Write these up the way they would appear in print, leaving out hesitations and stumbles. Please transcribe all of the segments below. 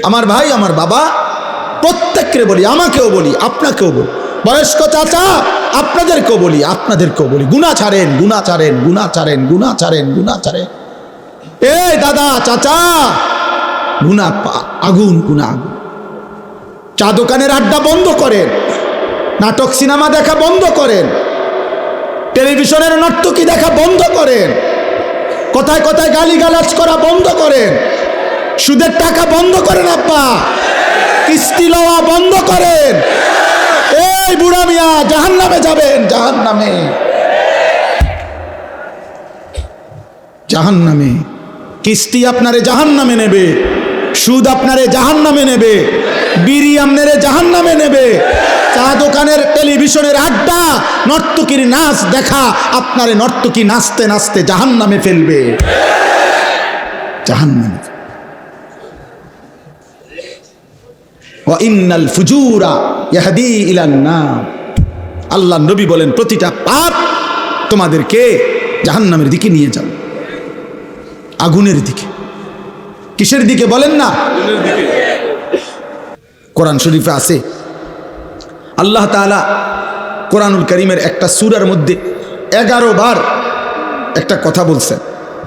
আমার ভাই, আমার বাবা, প্রত্যেককে বলি, আমাকেও বলি, আপনাকেও বলি, বয়স্ক চাচা আপনাদেরকেও বলি, আপনাদেরকেও বলি, গুনাহ ছাড়েন, গুনাহ ছাড়েন, গুনাহ ছাড়েন, গুনাহ ছাড়েন, গুনাহ ছাড়েন। এই দাদা, চাচা, গুনাহ আগুন, গুনাহ আগুন। চা দোকানের আড্ডা বন্ধ করেন, নাটক সিনেমা দেখা বন্ধ করেন, টেলিভিশনের নর্তকী দেখা বন্ধ করেন, কথায় কথায় গালিগালাজ করা বন্ধ করেন, সুদের টাকা বন্ধ করেন, আব্বা কিস্তি লওয়া বন্ধ করেন। এই বুড়া মিয়া, জাহান্নামে যাবেন, জাহান্নামে, জাহান্নামে। কিস্তি আপনারে জাহান্নামে নেবে, সুদ আপনারে জাহান্নামে নেবে, বিড়ি আপনারে জাহান্নামে নেবে, চা দোকানের টেলিভিশনের আড্ডা, নর্তকীর নাচ দেখা আপনারে নর্তকী নাচতে নাচতে জাহান্নামে ফেলবে, জাহান্নামে। ওয়া ইন্নাল ফুজুরা ইয়াহদি ইলান নার। আল্লাহ নবী বলেন প্রতিটা পাপ তোমাদেরকে জাহান্নামের দিকে নিয়ে যাবে, আগুনের দিকে। কিসের দিকে বলেন না? কোরআন শরীফে আছে আল্লাহ তাআলা কোরআনুল কারীমের একটা সূরার মধ্যে 11 বার একটা কথা বলছেন,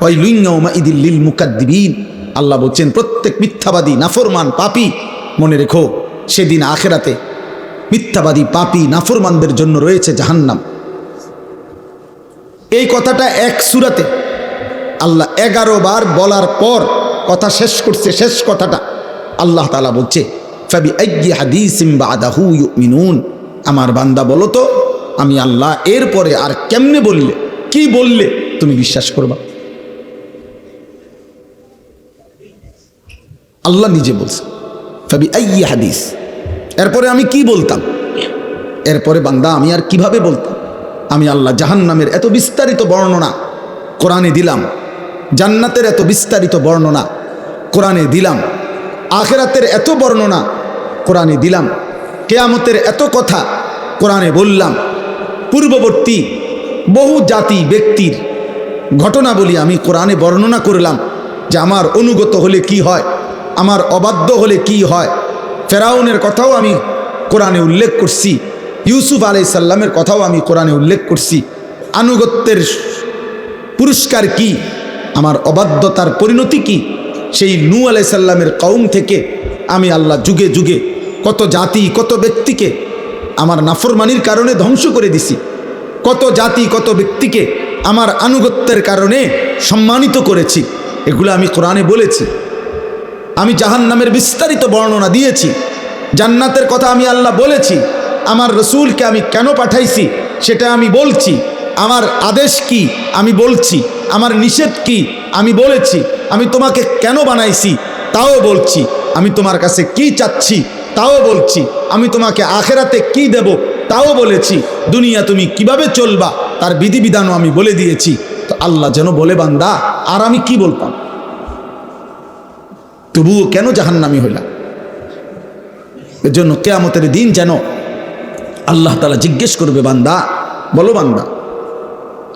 ওয়াইলুন ইয়াউমাইদিল লিল মুকাদ্দিবিন। আল্লাহ বলছেন প্রত্যেক মিথ্যাবাদী, নাফরমান, পাপী, মনে রেখো সেদিন আখিরাতে মিথ্যাবাদী, পাপী, নাফরমানদের জন্য রয়েছে জাহান্নাম। এই কথাটা এক সূরাতে আল্লাহ 11 বার বলার পর কথা শেষ করছে, শেষ কথাটা আল্লাহ তাআলা বলছে ফাবিআইয়ি হাদিসিম বাদাহু ইউমিনুন। আমার বান্দা বলো তো আমি আল্লাহ এরপরে আর কেমনে বললে, কি বললে তুমি বিশ্বাস করবা? আল্লাহ নিজে বলছে ফাবিআইয়ি হাদিস, এরপরে আমি কি বলতাম, এরপরে বান্দা আমি আর কিভাবে বলতাম? আমি আল্লাহ জাহান্নামের এত বিস্তারিত বর্ণনা কোরআনে দিলাম, জান্নাতের এত বিস্তারিত বর্ণনা কোরআনে দিলাম, আখিরাতের এত বর্ণনা কোরআনে দিলাম, কিয়ামতের এত কথা কোরআনে বললাম, পূর্ববর্তী বহু জাতি ব্যক্তির ঘটনা বলি আমি কোরআনে বর্ণনা করলাম যে আমার অনুগত হলে কি হয়, আমার অবাধ্য হলে কি হয়। ফেরাউনের কথাও আমি কোরআনে উল্লেখ করছি, ইউসুফ আলাইহিস সালামের কথাও আমি কোরআনে উল্লেখ করছি। আনুগত্যের পুরস্কার কি, আমার অবাধ্যতার পরিণতি কি, সেই নূহ আলাইহিস সালামের কওম থেকে আমি আল্লাহ যুগে যুগে কত জাতি, কত ব্যক্তিকে আমার নাফরমানির কারণে ধ্বংস করে দিছি, কত জাতি, কত ব্যক্তিকে আমার আনুগত্যের কারণে সম্মানিত করেছি। এগুলো আমি কোরআনে বলেছি। আমি জাহান্নামের বিস্তারিত বর্ণনা দিয়েছি, জান্নাতের কথা আমি আল্লাহ বলেছি, আমার রসুলকে আমি কেন পাঠাইছি সেটা আমি বলছি, আমার আদেশ কি আমি বলছি, আমার নিষেধ কি আমি বলেছি, আমি তোমাকে কেন বানাইছি তাও বলছি, আমি তোমার কাছে কি চাচ্ছি তাও বলছি, আমি তোমাকে আখেরাতে কি দেব তাও বলেছি, দুনিয়া তুমি কিভাবে চলবা তার বিধিবিধানও আমি বলে দিয়েছি। তো আল্লাহ যেন বলে বান্দা আর আমি কি বলতাম, তবুও কেন জাহান্নামী হইলাম? এর জন্য কিয়ামতের দিন যেন আল্লাহ তাআলা জিজ্ঞেস করবে, বান্দা বলো বান্দা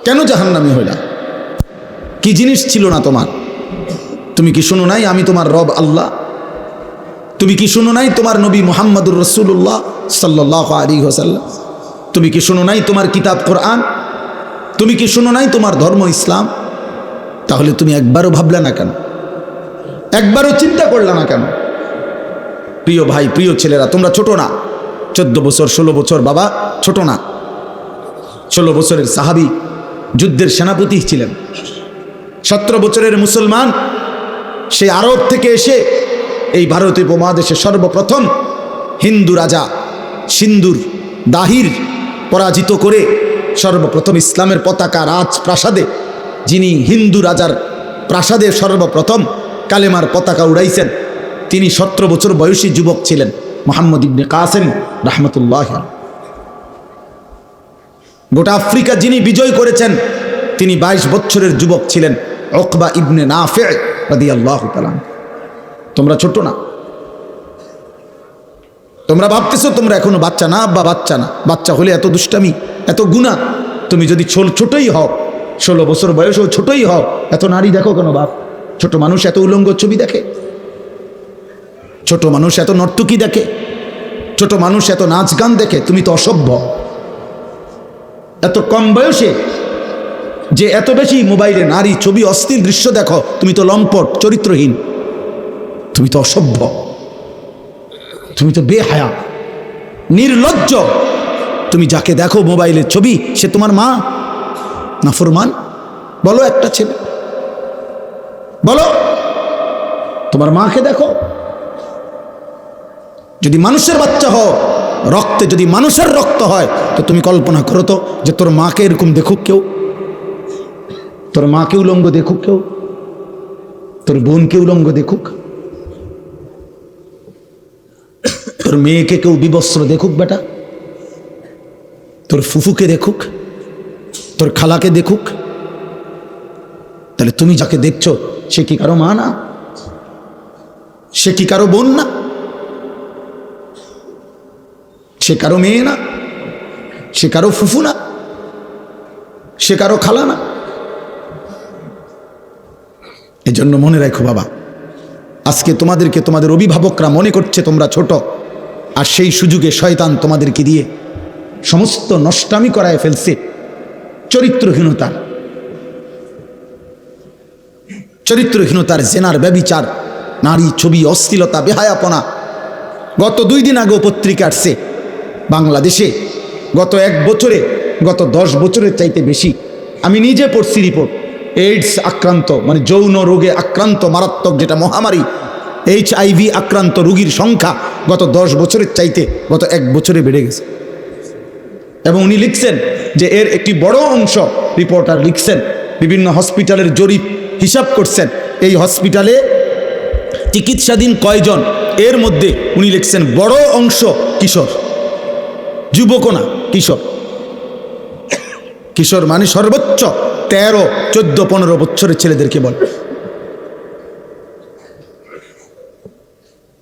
কেন জাহান্নামী হইলা, কি জিনিস ছিল না তোমার? তুমি কি শুনো নাই আমি তোমার রব আল্লাহ? তুমি কি শুনো নাই তোমার নবী মুহাম্মদুর রাসূলুল্লাহ সাল্লাল্লাহু আলাইহি ওয়াসাল্লাম? তুমি কি শুনো নাই তোমার কিতাব কোরআন? তুমি কি শুনো নাই তোমার ধর্ম ইসলাম? তাহলে তুমি একবারও ভাবলা না কেন, একবারও চিন্তা করলা না কেন? প্রিয় ভাই, প্রিয় ছেলেরা, তোমরা ছোট না, 14 বছর 16 বছর বাবা ছোট না। 16 বছরের সাহাবী যুদ্ধের সেনাপতি ছিলেন, 17 বছরের মুসলমান, সে আরব থেকে এসে এই ভারতীয় উপমহাদেশে সর্বপ্রথম হিন্দু রাজা সিন্ধুর দাহির পরাজিত করে সর্বপ্রথম ইসলামের পতাকা রাজপ্রাসাদে, যিনি হিন্দু রাজার প্রাসাদে সর্বপ্রথম কালেমার পতাকা উড়াইছেন, তিনি 17 বছর বয়সী যুবক ছিলেন, মুহাম্মদ ইবনে কাসেম রাহমাতুল্লাহ। গোটা আফ্রিকা যিনি বিজয় করেছেন তিনি 22 বছরের যুবক ছিলেন, উকবা ইবনে নাফে রাদিয়াল্লাহু তাআলা। তোমরা ছোট না, তোমরা ভাবতেছো তোমরা এখনো বাচ্চা না, আব্বা বাচ্চা না, বাচ্চা হলে এত দুষ্টামি, এত গুনাহ। তুমি যদি ছোটই হও, 16 বছর বয়সেও ছোটই হও, এত নারী দেখো কেন বাপ? ছোট মানুষ এত উলঙ্গ ছবি দেখে? ছোট মানুষ এত নর্তকী দেখে, ছোট মানুষ এত নাচ গান দেখে, তুমি তো অসভ্য। এত কম বয়সে যে এত বেশি মোবাইলে নারী ছবি অশ্লীল দৃশ্য দেখো, তুমি তো লম্পট, চরিত্রহীন, তুমি তো অসভ্য, তুমি তো বেহায়া, নির্লজ্জ। তুমি যাকে দেখো মোবাইলের ছবি, সে তোমার মা না ফরমান? বলো একটা ছেলে, বলো তোমার মাকে দেখো। যদি মানুষের বাচ্চা হও, রক্তে যদি মানুষের রক্ত হয়, তো তুমি কল্পনা করো তো যে তোর মাকে এরকম দেখুক কেউ, তোর মাকে উলঙ্গ দেখুক কেউ, তোর বোনকে উলঙ্গ দেখুক, তোর মেয়েকে কেউ বিবস্ত্র দেখুক বেটা, তোর ফুফুকে দেখুক, তোর খালাকে দেখুক, তাহলে তুমি যাকে দেখছো সে কি কারো মা না? সে কি কারো বোন না? সে কারো মেয়ে না? সে কারো ফুফু না? সে কারো খালা না? এজন্য মনে রাখো বাবা, আজকে তোমাদেরকে তোমাদের অভিভাবকরা মনে করছে তোমরা ছোট, আর সেই সুযোগে শয়তান তোমাদেরকে দিয়ে সমস্ত নষ্টামি করায় ফেলছে। চরিত্রহীনতার জেনার, ব্যভিচার, নারী ছবি, অশ্লীলতা, বেহায়াপনা। গত 2 দিন আগেও পত্রিকা আসছে বাংলাদেশে গত 1 বছরে, গত 10 বছরের চাইতে বেশি, আমি নিজে পড়ছি রিপোর্ট, এইডস আক্রান্ত মানে যৌন রোগে আক্রান্ত মারাত্মক যেটা মহামারী, HIV আক্রান্ত রোগীর সংখ্যা গত 10 বছরের চাইতে গত 1 বছরে বেড়ে গেছে। এবং উনি লিখছেন যে এর একটি বড় অংশ, রিপোর্টার লিখছেন, বিভিন্ন হসপিটালের জরিপ হিসাব করছেন, এই হসপিটালে চিকিৎসাধীন কয়জন, এর মধ্যে উনি লিখছেন বড় অংশ কিশোর, যুবক না, কিশোর। কিশোর মানে সর্বোচ্চ 13, 14, 15 বছরের ছেলেদেরকে বল।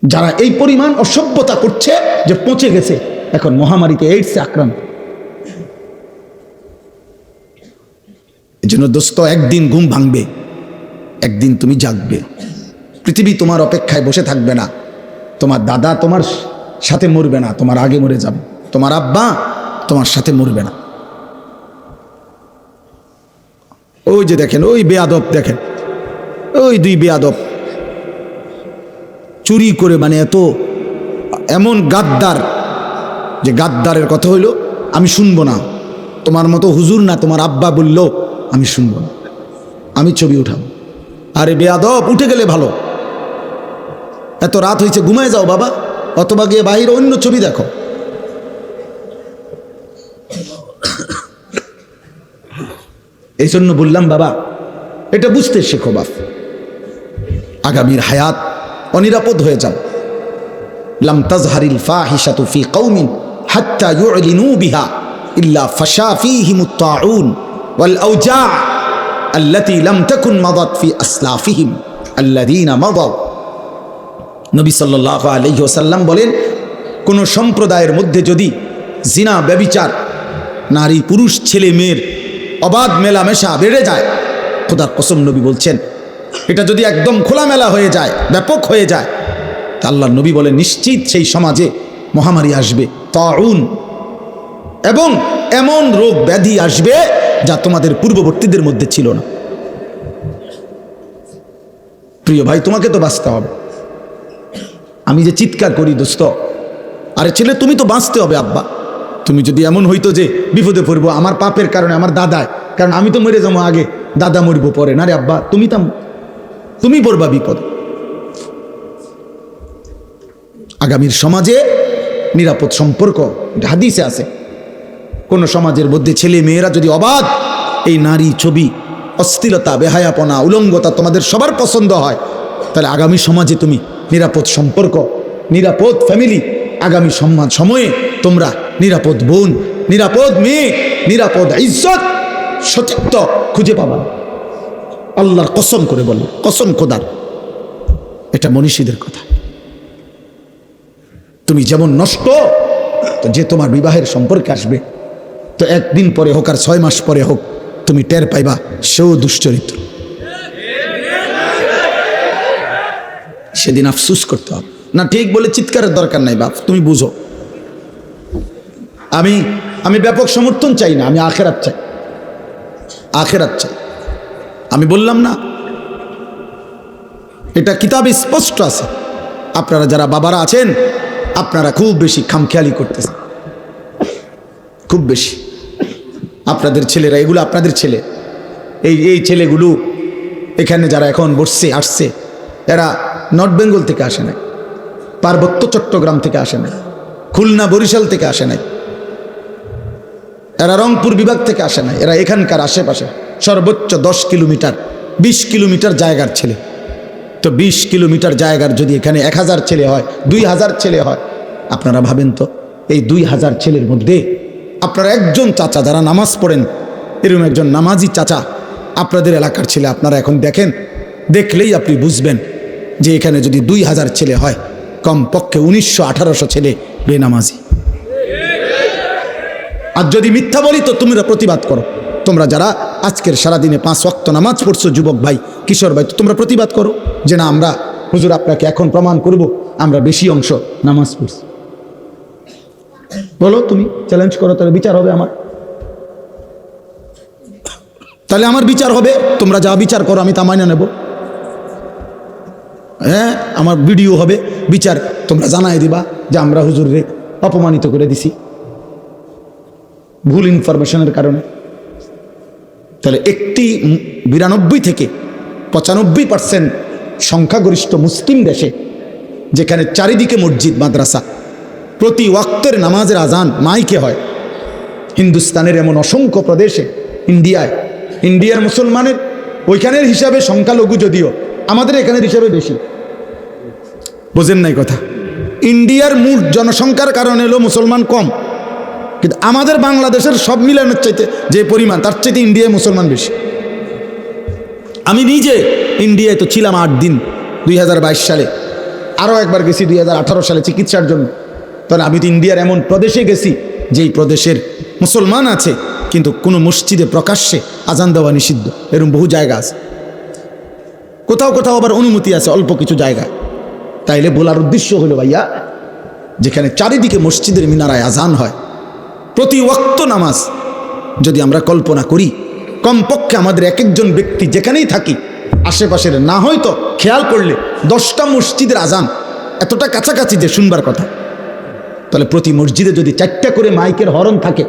যারা এই পরিমাণ অসভ্যতা করছে যে পৌঁছে গেছে এখন মহামারীতে, এইডসে আক্রান্ত। এজন্য দোস্ত, একদিন ঘুম ভাঙবে, একদিন তুমি জাগবে। পৃথিবী তোমার অপেক্ষায় বসে থাকবে না। তোমার দাদা তোমার সাথে মরবে না, তোমার আগে মরে যাবে। তোমার আব্বা তোমার সাথে মরবে না। ওই যে দেখেন, ওই বেয়াদব দেখেন, ওই 2 বেয়াদব চুরি করে, মানে এমন গাদ্দার, যে গাদ্দারের কথা হইল আমি শুনবো না, তোমার মতো হুজুর না, তোমার আব্বা বললো আমি শুনবো না, আমি ছবি উঠাবো। আরে বেয়াদব, উঠে গেলে ভালো, এত রাত হয়েছে ঘুমায় যাও বাবা, অথবা গিয়ে বাইরে অন্য ছবি দেখো। এই জন্য বললাম বাবা, এটা বুঝতে শেখো বাপ, আগামীর হায়াত অনিরাপদ হয়ে যাও। লাম তাজহারিল ফাহিশাতু ফি কওমিন হাত্তা ইউলিনু বিহা ইল্লা ফাশা ফীহিমুত তাউন ওয়াল আওজা আল্লাতী লাম তাকুন মাদাত ফি আসলাফিহিম আল্লাযীনা মাদাউ। নবী সাল্লাল্লাহু আলাইহি ওয়াসাল্লাম বলেন, কোন সম্প্রদায়ের মধ্যে যদি জিনা, ব্যভিচার, নারী পুরুষ ছেলে মেয়ের অবাধ মেলামেশা বেড়ে যায়, খোদার কসম নবী বলছেন, এটা যদি একদম খোলামেলা হয়ে যায়, ব্যাপক হয়ে যায়, তা আল্লাহর নবী বলেন নিশ্চিত সেই সমাজে মহামারী আসবে, তাউন, এবং এমন রোগ ব্যাধি আসবে যা তোমাদের পূর্ববর্তীদের মধ্যে ছিল না। প্রিয় ভাই, তোমাকে তো বাঁচতে হবে। আমি যে চিৎকার করি দোস্ত, আরে ছেলে তুমি তো বাঁচতে হবে আব্বা। তুমি যদি এমন হইতো যে বিপদে পড়বো আমার পাপের কারণে, আমার দাদায়, কারণ আমি তো মরে যাবো আগে, দাদা মরবো পরে, না রে আব্বা, তুমি পড়বা বিপদ। আগামীর সমাজে নিরাপদ সম্পর্ক, হাদিসে আছে, কোন সমাজের মধ্যে ছেলে মেয়েরা যদি অবাধ এই নারী ছবি, অশ্লীলতা, বেহায়াপনা, উলঙ্গতা তোমাদের সবার পছন্দ হয়, তাহলে আগামী সমাজে তুমি নিরাপদ সম্পর্ক, নিরাপদ ফ্যামিলি, আগামী সময়ে তোমরা নিরাপদ বোন, নিরাপদ মেয়ে, নিরাপদ ইজ্জত, সতীত্ব খুঁজে পাবা। আল্লাহর কসম করে বলল, কসম খোদার, এটা মনীষীদের কথা। তুমি যেমন নষ্ট, তো যে তোমার বিবাহের সম্পর্কে আসবে, তো 1 দিন পরে হোক আর 6 মাস পরে হোক, তুমি টের পাইবা সেও দুশ্চরিত্র। সেদিন আফসোস করতে হবে। না ঠিক বলে চিৎকারের দরকার নাই বাপ, তুমি বুঝো। আমি আমি ব্যাপক সমর্থন চাই না, আমি আখেরাত চাই, আখেরাত চাই। আমি বললাম না, এটা কিতাবে স্পষ্ট আছে। আপনারা যারা বাবারা আছেন, আপনারা খুব বেশি খামখেয়ালি করতেছেন, খুব বেশি। আপনাদের ছেলেরা, এগুলো আপনাদের ছেলে, এই ছেলেগুলো এখানে যারা এখন বসছে আসছে, এরা নর্থ বেঙ্গল থেকে আসে নাই, পার্বত্য চট্টগ্রাম থেকে আসে নাই, খুলনা বরিশাল থেকে আসে নাই, এরা রংপুর বিভাগ থেকে আসে নাই, এরা এখানকার আশেপাশে সর্বোচ্চ 10 কিলোমিটার 20 কিলোমিটার জায়গার ছেলে। তো 20 কিলোমিটার জায়গার যদি এখানে 1000 ছেলে হয়, 2000 ছেলে হয়, আপনারা ভাবেন তো এই 2000 ছেলের মধ্যে আপনারা একজন চাচা যারা নামাজ পড়েন, এরকম একজন নামাজি চাচা আপনাদের এলাকার ছেলে, আপনারা এখন দেখেন, দেখলেই আপনি বুঝবেন যে এখানে যদি 2000 ছেলে হয়, কমপক্ষে 1900-1800 ছেলে বেনামাজি। আর যদি মিথ্যা বলি তো তোমরা প্রতিবাদ করো। তোমরা যারা আজকের সারাদিনে 5 ওয়াক্ত নামাজ পড়ছো, যুবক ভাই, কিশোর ভাই, তো তোমরা প্রতিবাদ করো যে না, আমরা হুজুর আপনাকে এখন প্রমাণ করব আমরা বেশি অংশ নামাজ পড়ছি। বলো, তুমি চ্যালেঞ্জ করো, তাহলে বিচার হবে আমার, তাহলে আমার বিচার হবে। তোমরা যা বিচার করো আমি তা মাইনে নেব। হ্যাঁ, আমার ভিডিও হবে, বিচার তোমরা জানাই দিবা যে আমরা হুজুররে অপমানিত করে দিছি ভুল ইনফরমেশনের কারণে। তাহলে একটি 92 থেকে 95% সংখ্যাগরিষ্ঠ মুসলিম দেশে, যেখানে চারিদিকে মসজিদ মাদ্রাসা, প্রতি ওয়াক্তের নামাজের আজান মাইকে হয়, হিন্দুস্তানের এমন অসংখ্য প্রদেশে, ইন্ডিয়ার মুসলমানের ওইখানের হিসাবে সংখ্যালঘু যদিও, আমাদের এখানের হিসাবে বেশি। বোঝেন নাই কথা? ইন্ডিয়ার মোট জনসংখ্যার কারণে হলো মুসলমান কম, কিন্তু আমাদের বাংলাদেশের সব মিলানোর চাইতে যে পরিমাণ, তার চাইতে ইন্ডিয়ায় মুসলমান বেশি। আমি নিজে ইন্ডিয়ায় তো ছিলাম 8 দিন 2022 সালে, আরও একবার গেছি 2018 সালে চিকিৎসার জন্য। তাহলে আমি তো ইন্ডিয়ার এমন প্রদেশে গেছি যেই প্রদেশের মুসলমান আছে কিন্তু কোনো মসজিদে প্রকাশ্যে আজান দেওয়া নিষিদ্ধ, এরকম বহু জায়গা আছে। কোথাও কোথাও আবার অনুমতি আছে অল্প কিছু জায়গায়। তাইলে বলার উদ্দেশ্য হলো ভাইয়া, যেখানে চারিদিকে মসজিদের মিনারায় আজান হয়, প্রতি ওয়াক্ত নামাজ যদি আমরা কল্পনা করি, কমপক্ষে আমাদের এক একজন ব্যক্তি যেখানেই থাকি আশেপাশের না হয়তো খেয়াল করলে 10টা মসজিদের আজান এতটা কাছাকাছি যে শুনবার কথা। তাহলে প্রতি মসজিদে যদি 4টা করে মাইকের হরন থাকে,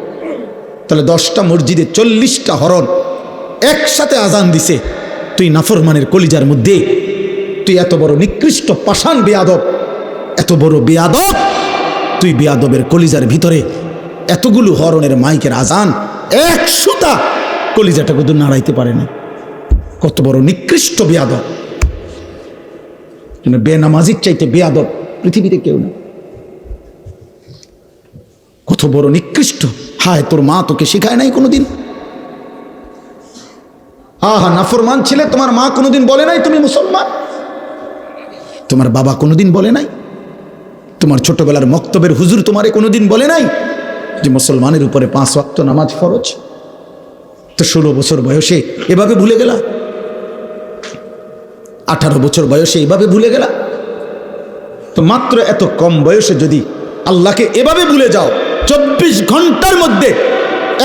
তাহলে 10টা মসজিদে 40টা হরন একসাথে আজান দিছে। তুই নাফরমানের কলিজার মধ্যে, তুই এত বড় নিকৃষ্ট পাষাণ বেয়াদব, এত বড় বেয়াদব, তুই বেয়াদবের কলিজার ভিতরে এতগুলো হরনের মাইকের আজান, 1 সুতা কলিজাটা কিন্তু নাড়াইতে পারে না। কত বড় নিকৃষ্ট বেয়াদব! বেনামাজির চাইতে বেয়াদব পৃথিবীতে কেউ না। কত বড় নিকৃষ্ট! হায়, তোর মা তোকে শিখায় নাই কোনোদিন? আহা, নাফরমান ছেলে, তোমার মা কোনোদিন বলে নাই তুমি মুসলমান? তোমার বাবা কোনোদিন বলে নাই? তোমার ছোটবেলার মক্তবের হুজুর তোমারে কোনোদিন বলে নাই যে মুসলমানের উপরে 5 ওয়াক্ত নামাজ ফরজ? তো 16 বছর বয়সে এভাবে ভুলে গেলা, 18 বছর বয়সে এভাবে ভুলে গেলা। তো মাত্র এত কম বয়সে যদি আল্লাহকে এভাবে ভুলে যাও, 24 ঘন্টার মধ্যে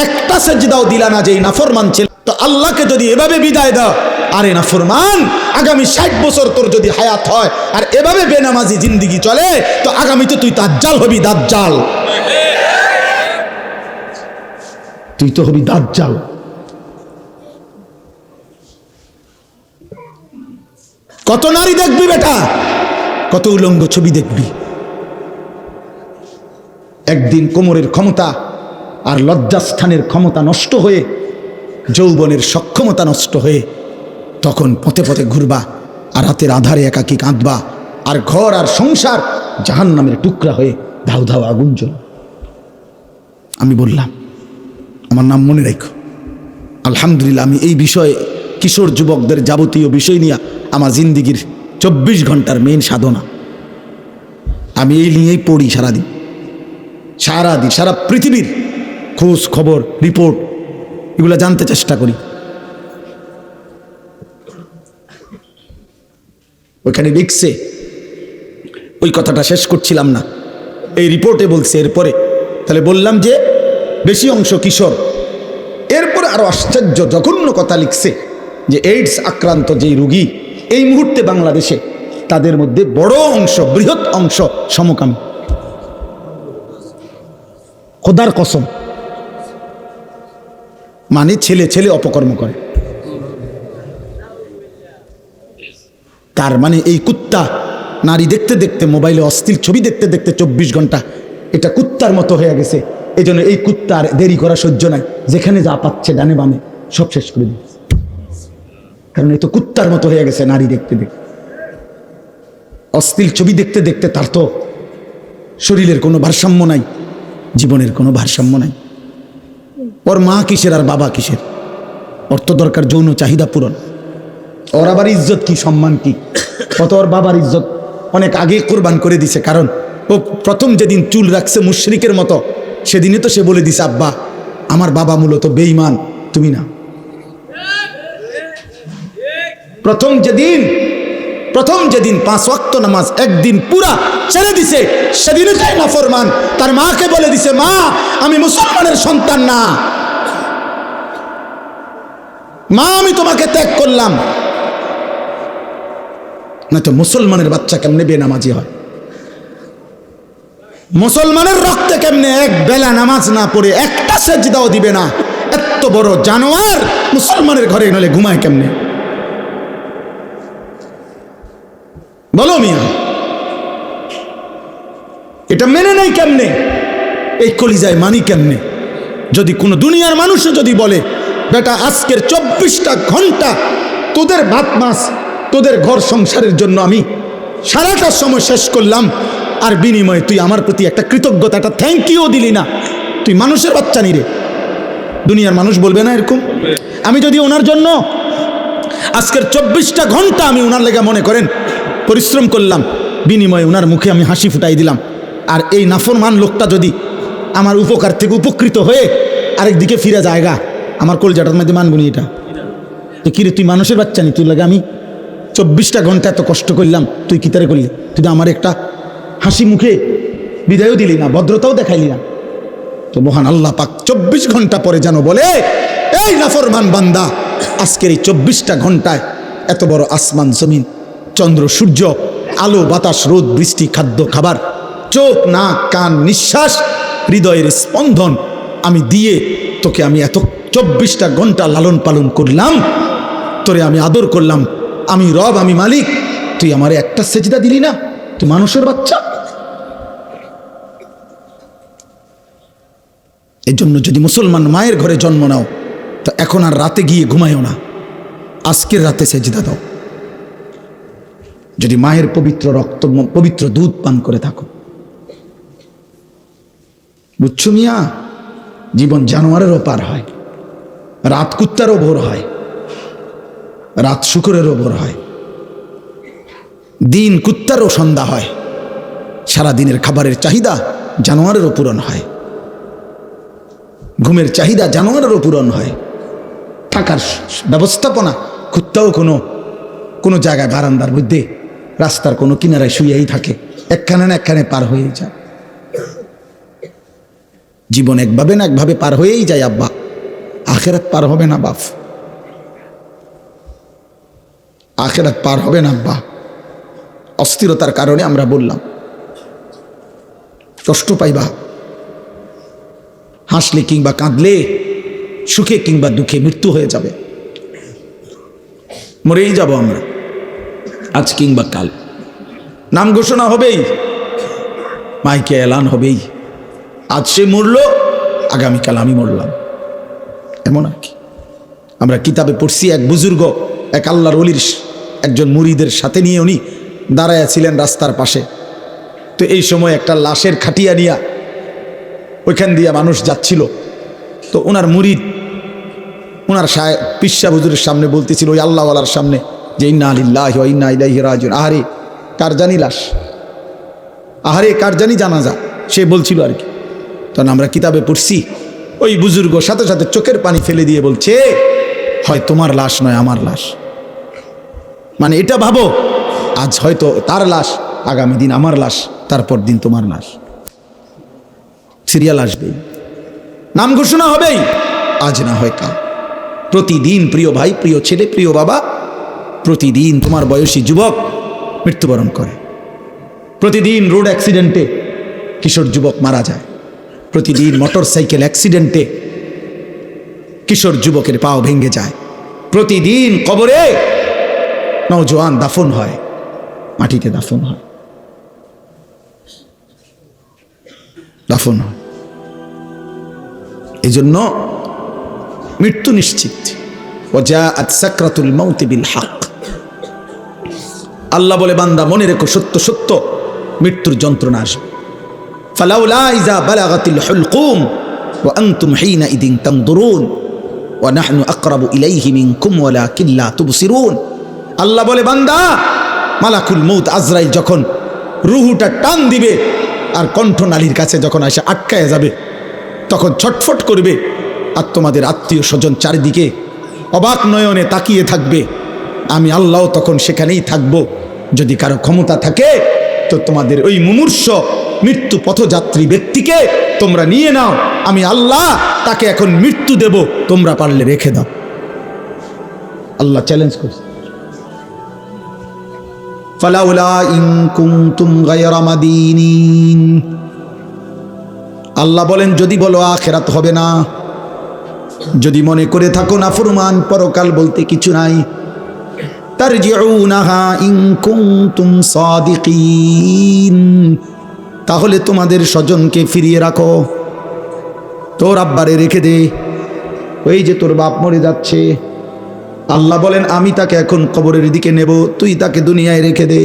একটা সেজদাও দিলা না যে নাফরমান ছিল, তো আল্লাহকে যদি এভাবে বিদায় দাও, আরে নাফরমান, আগামী 60 বছর তোর যদি হায়াত হয় আর এভাবে বেনামাজি জিন্দিগি চলে, তো আগামীতে তুই দাজ্জাল হবি, দাজ্জাল। তুই তো হবি দাজ্জাল। কত নারী দেখবি বেটা, কত উলঙ্গ ছবি দেখবি। একদিন কোমরের ক্ষমতা আর লজ্জাস্থানের ক্ষমতা নষ্ট হয়ে, যৌবনের সক্ষমতা নষ্ট হয়ে, তখন পথে পথে ঘুরবা আর রাতের আধারে একাকী কাঁদবা, আর ঘর আর সংসার জাহান্নামের টুকরা হয়ে ধাউ ধাউ আগুন জ্বল। আমি বললাম, আমার নাম মনে রাখো। আলহামদুলিল্লাহ, আমি এই বিষয়ে কিশোর যুবকদের যাবতীয় বিষয় নিয়ে আমার জিন্দিগির 24 ঘন্টার মেইন সাধনা, আমি এই নিয়েই পড়ি সারাদিন, সারা পৃথিবীর খোঁজ খবর, রিপোর্ট, এগুলো জানতে চেষ্টা করি। ওইখানে লিখছে ওই কথাটা শেষ করছিলাম না, এই রিপোর্টে বলছে এরপরে। তাহলে বললাম যে বেশি অংশ কিশোর। এরপরে আরো আশ্চর্য জঘন্য কথা লিখছে যে এইডস আক্রান্ত যেই রোগী এই মুহূর্তে বাংলাদেশে, তাদের মধ্যে বড় অংশ, বৃহৎ অংশ সমকামী। খোদার কসম, মানে ছেলে ছেলে অপকর্ম করে। তার মানে এই কুত্তা নারী দেখতে দেখতে, মোবাইলে অশ্লীল ছবি দেখতে দেখতে 24 ঘন্টা এটা কুত্তার মতো হয়ে গেছে। এই জন্য এই কুত্তার দেরি করা সহ্য নাই, যেখানে যা পাচ্ছে ডানে বামে সব শেষ করে দিচ্ছে। কারণ এই তো কুত্তার মতো হয়ে গেছে নারী দেখতে দেখতে, অশ্লীল ছবি দেখতে দেখতে। তার তো শরীরের কোনো ভারসাম্য নাই, জীবনের কোনো ভারসাম্য নাই। ওর মা কিসের আর বাবা কিসের? ওর তো দরকার যৌন চাহিদা পূরণ। ওর আবার ইজ্জত কি, সম্মান কি? কত ওর বাবার ইজ্জত অনেক আগে কোরবান করে দিছে। কারণ ও প্রথম যেদিন চুল রাখছে মুশরিকের মতো, সেদিনই তো সে বলে দিছে, আব্বা আমার বাবা মূলত বেঈমান, তুমি না। প্রথম যেদিন 5 ওয়াক্ত নামাজ একদিন পুরা ছেড়ে দিছে, সেদিনই তাই নাফরমান তার মাকে বলে দিছে, মা আমি মুসলমানের সন্তান না, মা আমি তোমাকে ত্যাগ করলাম। না তো মুসলমানের বাচ্চা কেমনে বেনামাজি হয়? মুসলমানের রক্তে কেমনে এক বেলা নামাজ না পড়ে একটা সেজদাও দিবে না? এত বড় জানোয়ার মুসলমানের ঘরে নলে ঘুমায় কেমনে? বলো মিয়া, এটা মেনে নেই কেমনে? এই কলিজায় মানি কেমনে? যদি কোনো দুনিয়ার মানুষও যদি বলে, বেটা আজকের 24টা ঘন্টা তোদের ভাত মাছ, তোদের ঘর সংসারের জন্য আমি সারাটা সময় শেষ করলাম, আর বিনিময়ে তুই আমার প্রতি একটা কৃতজ্ঞতা, একটা থ্যাংক ইউ দিলি না, তুই মানুষের বাচ্চা নি রে। দুনিয়ার মানুষ বলবে না এরকম? আমি যদি ওনার জন্য আজকের 24টা ঘন্টা আমি ওনার লেগে মনে করেন পরিশ্রম করলাম, বিনিময়ে ওনার মুখে আমি হাসি ফুটাই দিলাম, আর এই নাফরমান লোকটা যদি আমার উপকার থেকে উপকৃত হয়ে আরেকদিকে ফিরে জায়গা, আমার কলজাটার মধ্যে মানগুনি এটা। তো কিরে তুই মানুষের বাচ্চা নি? তুই লাগে আমি 24টা ঘন্টা এত কষ্ট করলাম, তুই কি তারে করলি? তুই আমার একটা হাসি মুখে বিদায়ও দিলি না, ভদ্রতাও দেখাইলি না। তো মহান আল্লাহ পাক 24 ঘন্টা পরে যেন বলে, এই নাফরমান বান্দা আজকের এই 24টা ঘন্টায় এত বড় আসমান জমিন, চন্দ্র সূর্য, আলো বাতাস, রোদ বৃষ্টি, খাদ্য খাবার, চোখ নাক কান নিঃশ্বাস, হৃদয়ের স্পন্দন আমি দিয়ে তোকে আমি এত 24টা ঘন্টা লালন পালন করলাম, তোরে আমি আদর করলাম, আমি রব, আমি মালিক, তুই আমারে একটা সেজদা দিলি না? তুই মানুষের বাচ্চা। এই জন্য যদি মুসলমান মায়ের ঘরে জন্ম নাও, তো এখন আর রাতে গিয়ে ঘুমায়ও না, আজকের রাতে সেজদা দাও। যদি মায়ের পবিত্র রক্ত, পবিত্র দুধ পান করে থাকো, বুঝছো মিয়া? জীবন জানোয়ারেরও পার হয়, রাত কুত্তারও ভোর হয়, রাত শুকরেরও ভোর হয়, দিন কুত্তারও সন্ধ্যা হয়, সারাদিনের খাবারের চাহিদা জানোয়ারেরও পূরণ হয়, ঘুমের চাহিদা জানোয়ারেরও পূরণ হয়, থাকার ব্যবস্থাপনা কুত্তাও কোনো জায়গায় বারান্দার মধ্যে, রাস্তার কোনো কিনারায় শুয়েই থাকে, একখানে না একখানে পার হয়েই যায়। জীবন একভাবে না একভাবে পার হয়েই যায় আব্বা, আখেরাত পার হবে না বাপ, আখেরাত পার হবে না আব্বা। অস্থিরতার কারণে আমরা বললাম, কষ্ট পাইবা, হাসলে কিংবা কাঁদলে, সুখে কিংবা দুঃখে মৃত্যু হয়ে যাবে, মরেই যাব আমরা, আজ কিংবা কাল। নাম ঘোষণা হবেই, মাইকে এলান হবেই, আজ সে মরল, আগামীকাল আমি মরলাম, এমন আর কি। আমরা কিতাবে পড়ছি, এক বুজুর্গ এক আল্লাহর ওলির একজন মুরিদের সাথে নিয়ে উনি দাঁড়াইয়া ছিলেন রাস্তার পাশে। তো এই সময় একটা লাশের খাটিয়া নিয়া ওইখান দিয়ে মানুষ যাচ্ছিল। তো ওনার মুরিদ ওনার পিসা হুজুরের সামনে বলতেছিল, ওই আল্লাহওয়ালার সামনে, যে ইন্না লিল্লাহি ওয়া ইন্না ইলাইহি রাজিউন, আহারে কার জানি লাশ, আহারে কার জানি জানাজা, সে বলছিল আর কি। তখন আমরা কিতাবে পড়ছি, ওই বুজুর্গ সাথে সাথে চোখের পানি ফেলে দিয়ে বলছে, হয় তোমার লাশ নয় আমার লাশ। মানে এটা ভাবো, আজ হয়তো তার লাশ, আগামী দিন আমার লাশ, তারপর দিন তোমার লাশ, সিরিয়াল আসবে, নাম ঘোষণা হবেই, আজ না হয় কাল। প্রতিদিন প্রিয় ভাই, প্রিয় ছেলে, প্রিয় বাবা, প্রতিদিন তোমার বয়সী যুবক মৃত্যুবরণ করে। প্রতিদিন রোড অ্যাক্সিডেন্টে কিশোর যুবক মারা যায়। প্রতিদিন মোটর সাইকেল অ্যাক্সিডেন্টে কিশোর যুবকের পাও ভেঙে যায়। প্রতিদিন কবরে নওজোয়ান দাফন হয়, মাটিতে দাফন হয়, দাফন হয়। এই জন্য মৃত্যু নিশ্চিত। ওয়াজাআত সাকরাতুল মাউতি বিল হক। আল্লাহ বলে, বান্দা মনে রেখো, সত্য সত্য মৃত্যুর যন্ত্রণা আসবে। ফালাউলা ইযা বালাগাতিল হুলকুম ওয়া আনতুম হিনাইদিন তানদুরুন ওয়া নাহনু আকরাবু ইলাইহি মিনকুম ওয়ালাকিন লা তুবসিরুন। আল্লাহ বলে, বান্দা মালাকুল মউত আজরাইল যখন রুহুটা টান দিবে আর কণ্ঠনালীর কাছে যখন এসে আটকায় যাবে, তখন ছটফট করবে, আর তোমাদের আত্মীয় স্বজন চারিদিকে অবাক নয়নে তাকিয়ে থাকবে। আমি আল্লাহ তখন সেখানেই থাকব। যদি কারো ক্ষমতা থাকে তো তোমাদের ওই মুমূর্ষ মৃত্যু পথযাত্রী ব্যক্তিকে তোমরা নিয়ে নাও, আমি আল্লাহ তাকে এখন মৃত্যু দেব, তোমরা পারলে রেখে দাও। আল্লাহ চ্যালেঞ্জ করছে। ফালাউলা ইন কুনতুম গায়রা মাদিনিন। আল্লাহ বলেন, যদি বলো আখিরাত হবে না, যদি মনে করে থাকো নাফরমান পরকাল বলতে কিছু নাই, তারজিউনাহা ইন কুনতুম সাদিকিন, তাহলে তোমাদের স্বজনকে ফিরিয়ে রাখো। তোর আব্বারে রেখে দে, ওই যে তোর বাপ মরে যাচ্ছে, আল্লাহ বলেন আমি তাকে এখন কবরের দিকে নেব, তুই তাকে দুনিয়ায় রেখে দে।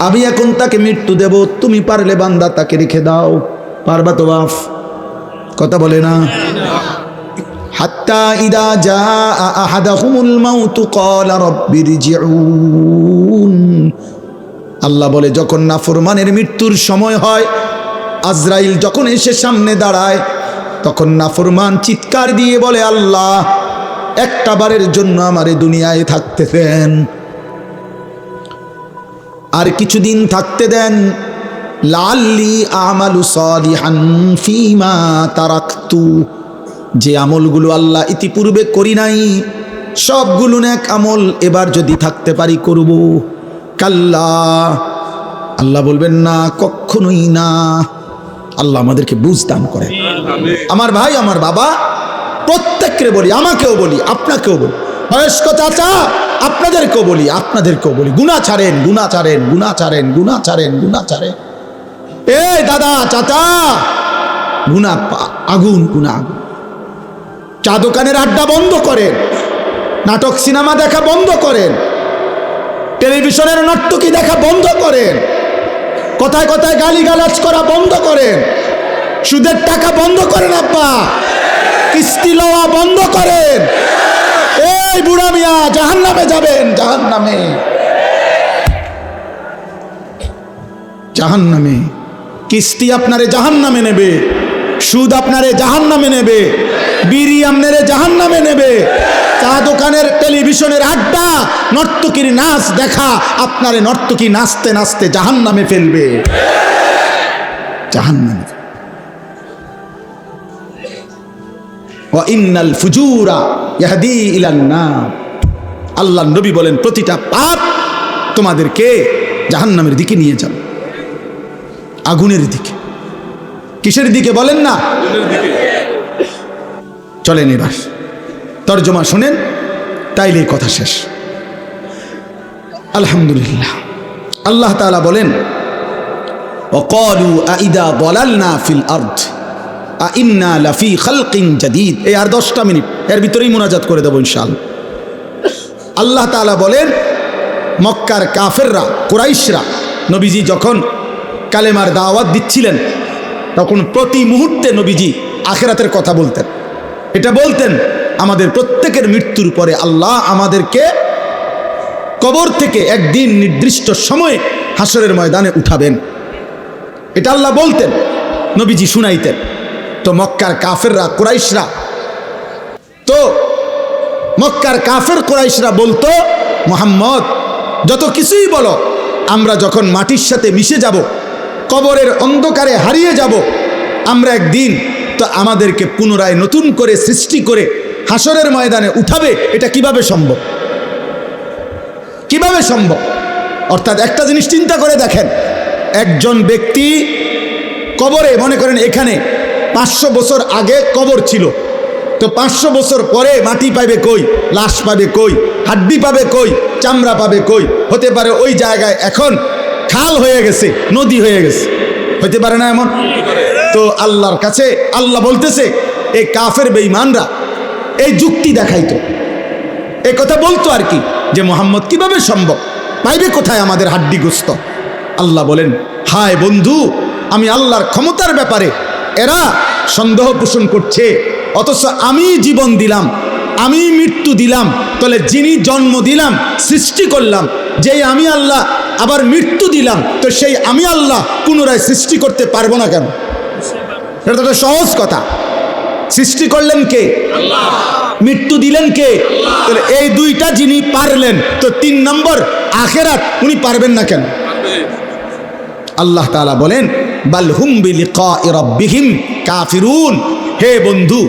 আমি এখন তাকে মৃত্যু দেব, তুমি পারলে বান্দা তাকে রেখে দাও। পারবা তো বাপ? কথা বলে না। হাত্তা ইদা জাআ আহাদাহুমুল মাউতু ক্বালা রাব্বিরজিউন। আল্লাহ বলে, যখন নাফরমানের মৃত্যুর সময় হয়, আজরাইল যখন এসে সামনে দাঁড়ায়, তখন নাফরমান চিৎকার দিয়ে বলে, আল্লাহ একটা বারের জন্য আমারে দুনিয়ায় থাকতে দেন, আর কিছুদিন থাকতে দেন, লাআল্লি আমালু সালিহান ফীমা তারাকতু। যে আমলগুলো আল্লাহ ইতিপূর্বে করি নাই, সবগুলো নেক আমল এবার যদি থাকতে পারি করব। কাল্লা, আল্লাহ বলবেন না, কখনোই না। আল্লাহ আমাদেরকে বুঝ দান করে। আমার ভাই, আমার বাবা, প্রত্যেককে বলি, আমাকেও বলি, আপনাকেও বলি, বয়স্ক চাচা আপনাদেরকেও বলি, আপনাদেরকেও বলি, গুনাহ ছাড়েন, গুনাহ ছাড়েন, গুনাহ ছাড়েন, গুনাহ ছাড়েন, গুনাহ ছাড়েন। এই দাদা চাচা, গুনাহ আগুন, গুনাহ আগুন। চা দোকানের আড্ডা বন্ধ করেন, নাটক সিনেমা দেখা বন্ধ করেন, টেলিভিশনের নর্তকী দেখা বন্ধ করেন, কথায় কথায় গালিগালাজ করা বন্ধ করেন, সুদের টাকা বন্ধ করেন, আব্বা কিস্তি লওয়া বন্ধ করেন। এই বুড়া মিয়া, জাহান্নামে যাবেন, জাহান্নামে, জাহান্নামে। কিস্তি আপনারে জাহান্নামে নেবে, সুদ আপনারে জাহান্নামে নেবে, বিড়ি আপনারে জাহান্নামে নেবে, চা দোকানের টেলিভিশনের আড্ডা, নর্তকীর নাচ দেখা আপনারে নর্তকী নাচতে নাচতে জাহান্নামে ফেলবে, জাহান্নামে। ওয়া ইন্নাল ফুজুরা ইয়াহদি ইলান নার। আল্লাহর নবী বলেন, প্রতিটা পাপ তোমাদেরকে জাহান্নামের দিকে নিয়ে যাবে, আগুনের দিকে। কিসের দিকে বলেন না? চলেন এবার তরজমা শুনেন, তাইলে কথা শেষ। আলহামদুলিল্লাহ। আল্লাহ তাআলা বলেন, ওয়াকালু আইদা দালালনা ফিল আরদ আইন্না লাফি খালকিন জাদীদ। এই আর 10টা মিনিট, এর ভিতরেই মুনাজাত করে দেব ইনশাআল্লাহ। আল্লাহ তাআলা বলেন, মক্কার কাফেররা, কুরাইশরা নবীজি যখন কালেমার দাওয়াত দিচ্ছিলেন, তখন প্রতি মুহূর্তে নবীজি আখিরাতের কথা বলতেন। এটা বলতেন, আমাদের প্রত্যেকের মৃত্যুর পরে আল্লাহ আমাদেরকে কবর থেকে একদিন নির্দিষ্ট সময়ে হাসরের ময়দানে উঠাবেন। এটা আল্লাহ বলতেন, নবীজি শুনাইতেন। তো মক্কার কাফেররা, কুরাইশরা, তো মক্কার কাফের কুরাইশরা বলতো, মুহাম্মদ যত কিছুই বলো, আমরা যখন মাটির সাথে মিশে যাব, কবরের অন্ধকারে হারিয়ে যাব, আমরা একদিন তো আমাদেরকে পুনরায় নতুন করে সৃষ্টি করে হাসরের ময়দানে উঠাবে। এটা কিভাবে সম্ভব? কিভাবে সম্ভব? অর্থাৎ একটা জিনিস চিন্তা করে দেখেন, একজন ব্যক্তি কবরে, মনে করেন এখানে 500 বছর আগে কবর ছিল, তো 500 বছর পরে মাটি পাবে কই, লাশ পাবে কই, হাড্ডি পাবে কই, চামড়া পাবে কই? হতে পারে ওই জায়গায় এখন খাল হয়ে গেছে, নদী হয়ে গেছে, হতে পারে না এমন? তো আল্লাহর কাছে আল্লাহ বলতেছে, এই কাফের বেঈমানরা এই যুক্তি দেখাইতো, এই কথা বলতো আর কি, যে মোহাম্মদ কিভাবে সম্ভব, পাইবে কোথায় আমাদের হাড্ডি গোস্ত? আল্লাহ বলেন, হায় বন্ধু, আমি আল্লাহর ক্ষমতার ব্যাপারে এরা সন্দেহ পোষণ করছে, অথচ আমি জীবন দিলাম, আমি মৃত্যু দিলাম, তাহলে যিনি জন্ম দিলাম, সৃষ্টি করলাম, যেই আমি আল্লাহ আবার মৃত্যু দিলাম, তো সেই আমি আল্লাহ পুনরায় সৃষ্টি করতে পারবো না কেন? এটা তো একটা সহজ কথা। সৃষ্টি করলেন কে? আল্লাহ। মৃত্যু দিলেন কে? তাহলে এই দুইটা যিনি পারলেন, তো 3 নম্বর আখিরাত উনি পারবেন না কেন? আল্লাহ তাআলা বলেন, বাল হুম বিলিকাই রাব্বিহিম কাফিরুন। হে বন্ধু,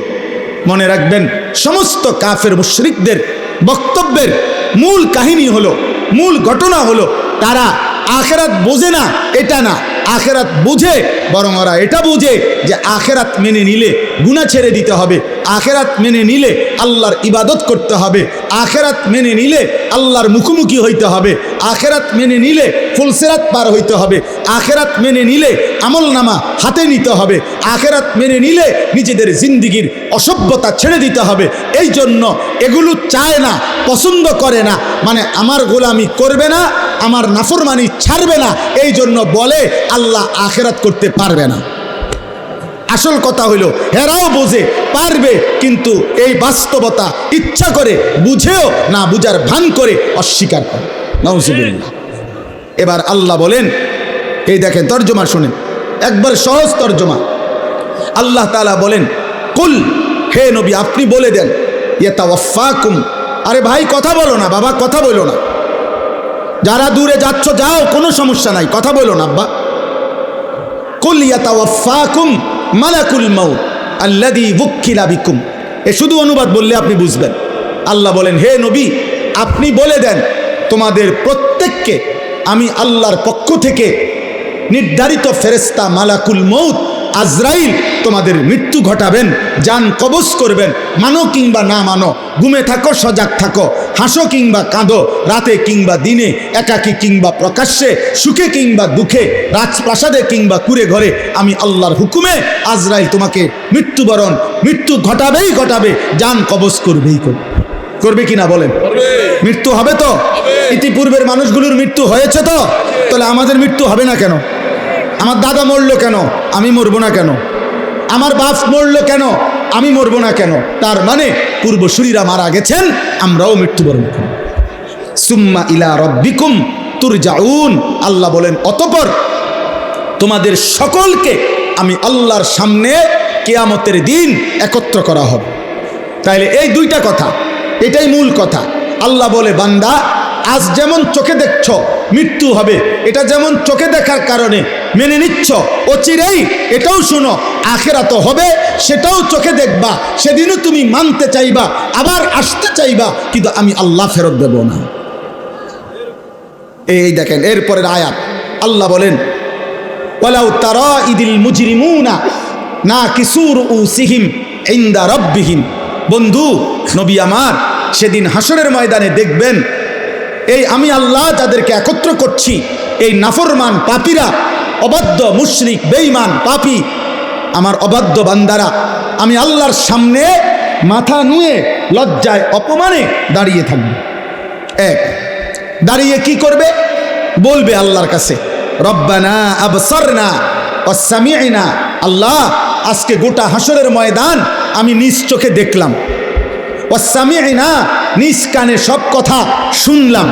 মনে রাখবেন, সমস্ত কাফের মুশরিকদের বক্তব্যের মূল কাহিনী হলো, মূল ঘটনা হলো, তারা আখিরাত বোঝে না, এটা না, আখিরাত বুঝে, বরং ওরা এটা বুঝে যে আখিরাত মেনে নিলে গুনাহ ছেড়ে দিতে হবে, আখিরাত মেনে নিলে আল্লাহর ইবাদত করতে হবে, আখিরাত মেনে নিলে আল্লাহর মুখোমুখি হইতে হবে, আখিরাত মেনে নিলে ফুলসিরাত পার হইতে হবে, আখিরাত মেনে নিলে আমলনামা হাতে নিতে হবে, আখিরাত মেনে নিলে নিজেদের জিন্দেগির অসভ্যতা ছেড়ে দিতে হবে। এই জন্য এগুলো চায় না, পছন্দ করে না, মানে আমার গোলামি করবে না, আমার নাফরমানি ছাড়বে না, এই জন্য বলে আল্লাহ আখিরাত করতে পারবে না। আসল কথা হইল, হেরাও বোঝে পারবে, কিন্তু এই বাস্তবতা ইচ্ছা করে বুঝেও না বুঝার ভান করে অস্বীকার করে। নাউজুবিল্লাহ। এবার আল্লাহ বলেন, এই দেখেন তর্জমা শুনেন, একবার সহজ তর্জমা। আল্লাহ তাআলা বলেন, কুল, হে নবী আপনি বলে দেন, ইয়াতাওয়াফাকুম। আরে ভাই কথা বলো না, বাবা কথা বলো না, যারা দূরে যাচ্ছ যাও, কোনো সমস্যা নাই, কথা বলো না আব্বা। কুল ইয়াতাওয়াফাকুম মালাকুল মাউত আল্লাযী ওয়াক্কিলা বিকুম। এ শুধু অনুবাদ বললে আপনি বুঝবেন। আল্লাহ বলেন, হে নবী আপনি বলে দেন, তোমাদের প্রত্যেককে আমি আল্লাহর পক্ষ থেকে নির্ধারিত ফেরেশতা মালাকুল মউত আজরাইল তোমাদের মৃত্যু ঘটাবেন, জান কবজ করবেন, মানো কিংবা না মানো, ঘুমে থাকো সজাগ থাকো, হাসো কিংবা কাঁদো, রাতে কিংবা দিনে, একাকী কিংবা প্রকাশ্যে, সুখে কিংবা দুঃখে, রাজপ্রাসাদে কিংবা কুড়ে ঘরে, আমি আল্লাহর হুকুমে আজরাইল তোমাকে মৃত্যু ঘটাবেই ঘটাবে, জান কবজ করবেই করবে কিনা বলেন? মৃত্যু হবে তো? ইতিপূর্বের মানুষগুলোর মৃত্যু হয়েছে তো, তাহলে আমাদের মৃত্যু হবে না কেন? আমার দাদা মরলো কেন, আমি মরবো না কেন? আমার বাপ মরলো কেন, আমি মরবো না কেন? তার মানে পূর্বসূরীরা মারা গেছেন, আমরাও মৃত্যুবরণ করব। সুম্মা ইলা রাব্বিকুম তুরজাউন। আল্লাহ বলেন, অতঃপর তোমাদের সকলকে আমি আল্লাহর সামনে কিয়ামতের দিন একত্র করা হবে। তাইলে এই দুইটা কথা, এটাই মূল কথা। আল্লাহ বলে, বান্দা আজ যেমন চোখে দেখছ মৃত্যু হবে, এটা যেমন চোখে দেখার কারণে মেনে নিচ্ছ, অচিরেই এটাও শোনো আখিরাত হবে, সেটাও চোখে দেখবা, সেদিনও তুমি মানতে চাইবা, আবার আসতে চাইবা, কিন্তু আমি আল্লাহ ফেরত দেব না। এই দেখেন এরপরের আয়াত, আল্লাহ বলেন, ওয়ালাউ তারা ইদিল মুজরিমুনা নাকিসু রুউসিহিম ইনদা রাব্বিহিম। বন্ধু নবী আমার, সেদিন হাসরের ময়দানে দেখবেন, এই আমি আল্লাহ যাদেরকে একত্র করছি, এই নাফরমান পাপীরা, অবাধ্য মুশরিক বেঈমান পাপী, আমার অবাধ্য বান্দারা, আমি আল্লাহর সামনে মাথা নুয়ে লজ্জায় অপমানে দাঁড়িয়ে থাকবে। এক, দাঁড়িয়ে কি করবে? বলবে আল্লাহর কাছে, রব্বানা আবসারনা ওয়া সামি'না। আল্লাহ আজকে গোটা হাসরের ময়দান আমি নিজ চোখে দেখলাম, ওয়া সামি'না, নিজ কানে সব কথা শুনলাম,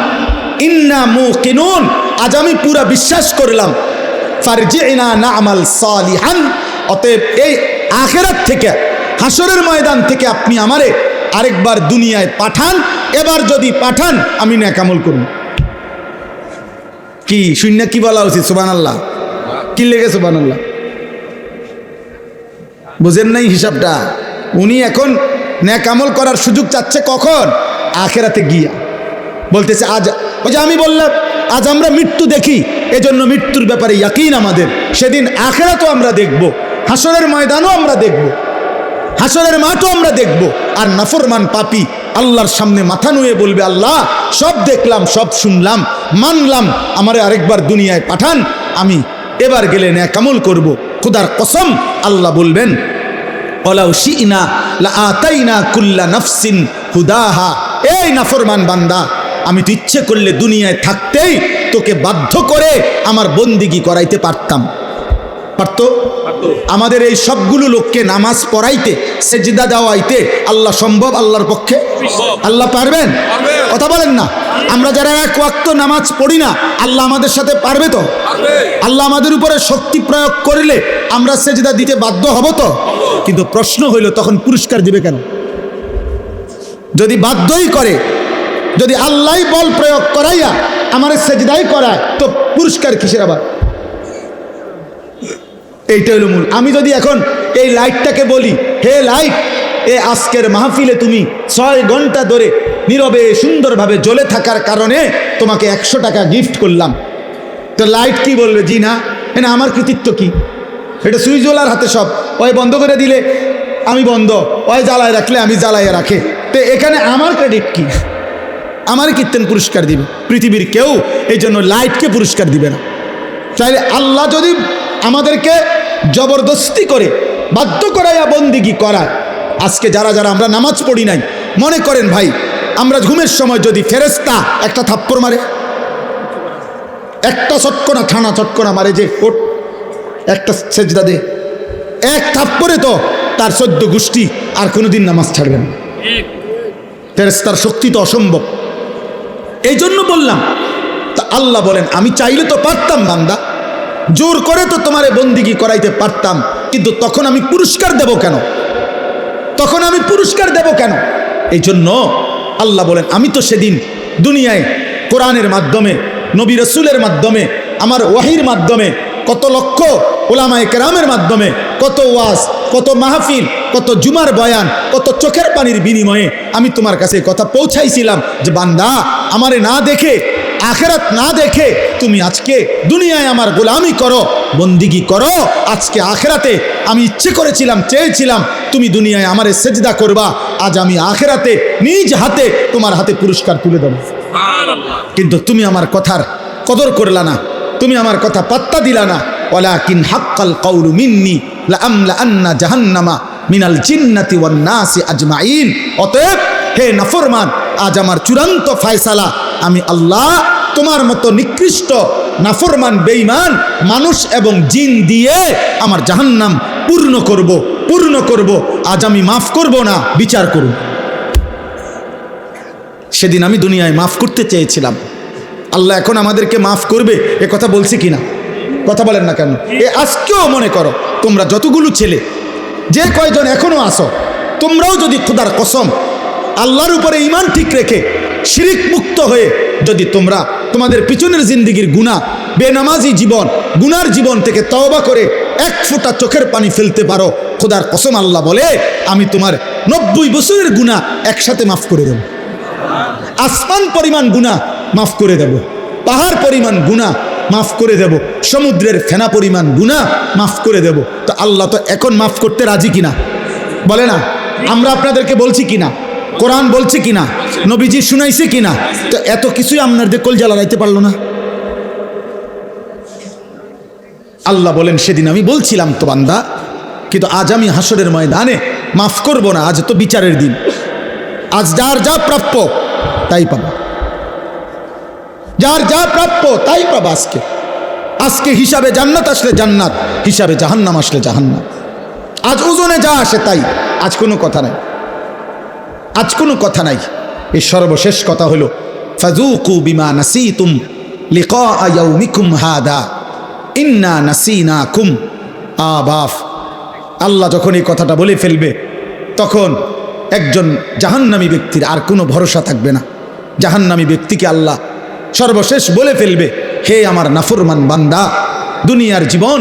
ইন্না মুকিনুন, আজ আমি পুরা বিশ্বাস করলাম, ফারজি'না না'মাল সালিহান। অতএব এই আখিরাত থেকে, হাসরের ময়দান থেকে আপনি আমারে আরেকবার দুনিয়ায় পাঠান, এবার যদি পাঠান আমি নেক আমল করব। কি শূন্য কি বলা উচিত? সুবহানাল্লাহ। কি লেগে সুবহানাল্লাহ? বুঝেন নাই হিসাবটা? উনি এখন নেক আমল করার সুযোগ চাচ্ছে কখন? আখেরাতে গিয়া। বলতেছে আজ, ওই যে আমি বললাম আজ আমরা মৃত্যু দেখি, এজন্য মৃত্যুর ব্যাপারে ইয়াকিন আমাদের। সেদিন আখেরাতও আমরা দেখব, হাসরের ময়দানও আমরা দেখব, হাসরের মাঠও আমরা দেখব। আর নাফরমান পাপী আল্লাহর সামনে মাথা নুয়ে বলবে, আল্লাহ সব দেখলাম, সব শুনলাম, মানলাম, আমারে আরেকবার দুনিয়ায় পাঠান, আমি এবার গেলে নেক আমল করব। খোদার কসম আল্লাহ বলবেন, ওয়ালাউ শি'না লাআতাইনা কুল্লা নাফসিন হুদাহা। এই নাফরমান বান্দা, আমি তো ইচ্ছে করলে দুনিয়ায় থাকতেই তোকে বাধ্য করে আমার বন্দিগি করাইতে পারতাম। পারতো? আমাদের এই সবগুলো লোককে নামাজ পড়াইতে, সেজদা দেওয়াইতে আল্লাহ সম্ভব? আল্লাহর পক্ষে? আল্লাহ পারবেন? কথা বলেন না। আমরা যারা এক ওয়াক্ত নামাজ পড়ি না, আল্লাহ আমাদের সাথে পারবে তো? আল্লাহ আমাদের উপরে শক্তি প্রয়োগ করলে আমরা সেজদা দিতে বাধ্য হব তো? কিন্তু প্রশ্ন হইল, তখন পুরস্কার দিবে কেন? যদি বাধ্যই করে, যদি আল্লাহ বল প্রয়োগ করাইয়া আমার সেজদাই করায়, তো পুরস্কার কিসের আবার? এইটা হলো মূল। আমি যদি এখন এই লাইটটাকে বলি, হে লাইট, এ আজকের মাহফিলে তুমি 6 ঘন্টা ধরে নীরবে সুন্দরভাবে জ্বলে থাকার কারণে তোমাকে 100 টাকা গিফট করলাম, তো লাইট কি বলবে? জি না, না আমার কৃতিত্ব কি? এটা সুইচওয়ালার হাতে সব। ওই বন্ধ করে দিলে আমি বন্ধ, ওই জ্বালায় রাখলে আমি জ্বালাইয়ে রাখে, তো এখানে আমার ক্রেডিট কি? আমার কীর্তন পুরস্কার দিবে? পৃথিবীর কেউ এই জন্য লাইটকে পুরস্কার দিবে না। চাইলে আল্লাহ যদি আমাদেরকে জবরদস্তি করে বাধ্য করাইয়া বন্দিগি করায়, আজকে যারা যারা আমরা নামাজ পড়ি নাই, মনে করেন ভাই, আমরা ঘুমের সময় যদি ফেরেশতা একটা থাপ্পড় মারে, একটা চটকনা ঠানা চটকনা মারে, যে ওট একটা সেজদা দে, এক থাপ্পড়ে তো তার 14 গোষ্ঠী আর কোনোদিন নামাজ ছাড়বে না। ফেরেশতার শক্তি তো অসম্ভব। এই জন্য বললাম, তা আল্লাহ বলেন আমি চাইলে তো পারতাম বান্দা, জোর করে তো তোমারে বন্দিগি করাইতে পারতাম, কিন্তু তখন আমি পুরস্কার দেব কেন? তখন আমি পুরস্কার দেব কেন? এই জন্য আল্লাহ বলেন, আমি তো সেদিন দুনিয়ায় কোরআনের মাধ্যমে, নবী রাসূলের মাধ্যমে, আমার ওয়াহির মাধ্যমে, কত লক্ষ উলামায়ে কেরামের মাধ্যমে, কত ওয়াজ, কত মাহফিল, কত জুমার বয়ান, কত চোখের পানির বিনিময়ে আমি তোমার কাছে কথা পৌঁছাইছিলাম যে বান্দা, আমারে না দেখে, আখেরাত না দেখে তুমি আজকে দুনিয়ায় আমার গোলামি করো, বন্দিগি করো। আজকে আখেরাতে আমি ইচ্ছে করেছিলাম, চেয়েছিলাম তুমি দুনিয়ায় আমারে সেজদা করবা, আজ আমি আখেরাতে নিজ হাতে তোমার হাতে পুরস্কার তুলে দেব। কিন্তু তুমি আমার কথার কদর করলা না, তুমি আমার কথা পাত্তা দিলা না। ওয়ালাকিন হাক্কাল কাউলু মিন্নি লাআমলাআন্না জাহান্নামা মিনাল জিন্নাতি ওয়ান নাসি আজমাইন। অতএব হে নাফরমান, আজ আমার চূড়ান্ত ফয়সালা, আমি আল্লাহ তোমার মতো নিকৃষ্ট নাফরমান বেঈমান মানুষ এবং জিন দিয়ে আমার জাহান্নাম পূর্ণ করব, পূর্ণ করব। আজ আমি মাফ করব না, বিচার করব। সেদিন আমি দুনিয়ায় মাফ করতে চেয়েছিলাম, আল্লাহ এখন আমাদেরকে মাফ করবে, এ কথা বলছি কিনা? কথা বলেন না কেন? এ আজকেও মনে করো, তোমরা যতগুলো ছেলে, যে কয়জন এখনো আসো, তোমরাও যদি খোদার কসম আল্লাহর উপরে ঈমান ঠিক রেখে শিরিক মুক্ত হয়ে যদি তোমরা তোমাদের পিছনের জিন্দেগির গুনাহ, বেনামাজি জীবন, গুনার জীবন থেকে তওবা করে 1 ফোঁটা চোখের পানি ফেলতে পারো, খোদার কসম আল্লাহ বলে আমি তোমার 90 বছরের গুনাহ একসাথে মাফ করে দেব। আসমান পরিমাণ গুনাহ মাফ করে দেব, পাহাড় পরিমাণ গুনাহ মাফ করে দেব, সমুদ্রের ফেনা পরিমাণ গুনাহ মাফ করে দেব। তো আল্লাহ তো এখন মাফ করতে রাজি কিনা? বলে না? আমরা আপনাদেরকে বলছি কিনা? কোরআন বলছে কিনা? নবীজি শুনাইছে কিনা? তো এত কিছুই আপনাদের কলজা লড়াইতে পারলো না। আল্লাহ বলেন, সেদিন আমি বলছিলাম তো বান্দা, কিন্তু আজ আমি হাসরের ময়দানে মাফ করব না। আজ তো বিচারের দিন, আজ যার যা প্রাপ্য তাই পাবা, যার যা প্রাপ্য তাই পাবা। আজকে হিসাবে জান্নাত আসলে জান্নাত, হিসাবে জাহান্নাম আসলে জাহান্নাম। আজ ওজনে যা আসে তাই, আজ কোনো কথা নাই, আজ কোনো কথা নাই। এই সর্বশেষ কথা হলো, ফাযুকু বিমা নাসিতুম লিকা ইয়াউমিকুম হাদা ইন্না নাসিনাকুম। বাফ, আল্লাহ যখন এই কথাটা বলে ফেলবে, তখন একজন জাহান্নামী ব্যক্তির আর কোনো ভরসা থাকবে না। জাহান্নামী ব্যক্তিকে আল্লাহ সর্বশেষ বলে ফেলবে, হে আমার নাফরমান বান্দা, দুনিয়ার জীবন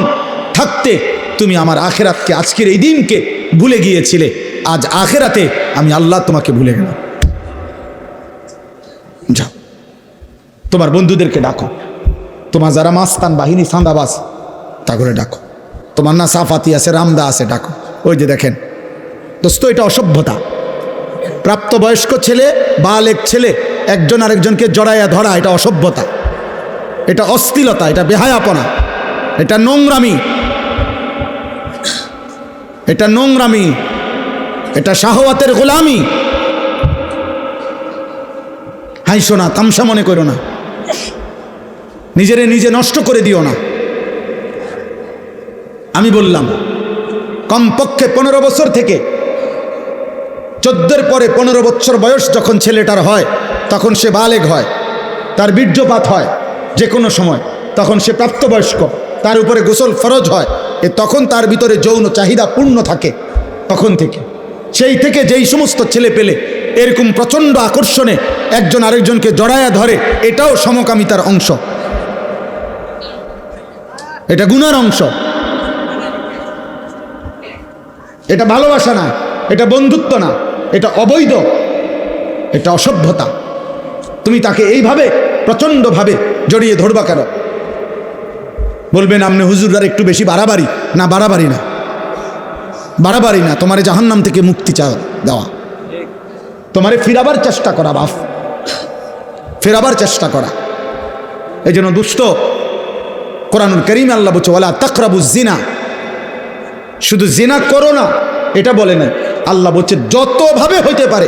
থাকতে তুমি আমার আখেরাতকে, আজকের এই দিনকে ভুলে গিয়েছিলে, আজ আখেরাতে আমি আল্লাহ তোমাকে ভুলে গেলাম। যাও, তোমার বন্ধুদেরকে ডাকো, তোমার যারা মাস্তান বাহিনী সান্দাবাস তা করে ডাকো, তোমার না সাফাতি আছে, রামদা আছে, ডাকো। ওই যে দেখেন দোস্ত, এটা অসভ্যতা। প্রাপ্তবয়স্ক ছেলে, বালেক ছেলে একজন আরেকজনকে জড়াইয়া ধরা, এটা অসভ্যতা, এটা অশ্লীলতা, এটা বেহায়াপনা, এটা নোংরামি, এটা নোংরামি, এটা শাহওয়াতের গোলামি। হাইসো না, তামসা মনে করো না, নিজেরে নিজে নষ্ট করে দিও না। আমি বললাম কমপক্ষে 15 বছর থেকে 14-র পরে 15 বছর বয়স যখন ছেলেটার হয়, তখন সে বালেগ হয়, তার বীর্যপাত হয় যে কোনো সময়, তখন সে প্রাপ্তবয়স্ক, তার উপরে গোসল ফরজ হয়, তখন তার ভিতরে যৌন চাহিদা পূর্ণ থাকে। তখন থেকে, সেই থেকে যেই সমস্ত ছেলে পেলে এরকম প্রচণ্ড আকর্ষণে একজন আরেকজনকে জড়ায়া ধরে, এটাও সমকামিতার অংশ, এটা গুনার অংশ, এটা ভালোবাসা না, এটা বন্ধুত্ব না, এটা অবৈধ, এটা অসভ্যতা। তুমি তাকে এইভাবে প্রচণ্ডভাবে জড়িয়ে ধরবা কেন? বলবেন আপনি হুজুররা একটু বেশি বাড়াবাড়ি। না, বাড়াবাড়ি না, বাড়াবাড়ি না, তোমারে জাহান্নাম থেকে মুক্তি দেওয়া, তোমারে ফিরাবার চেষ্টা করা, বাপ, ফেরাবার চেষ্টা করা। এই জন্য দুষ্ট কোরআনুল কারীমে আল্লাহ বলছে ওয়ালা তাকরাবুজ জিনা, শুধু জিনা করো না এটা বলে না, আল্লাহ বলছে যতভাবে হইতে পারে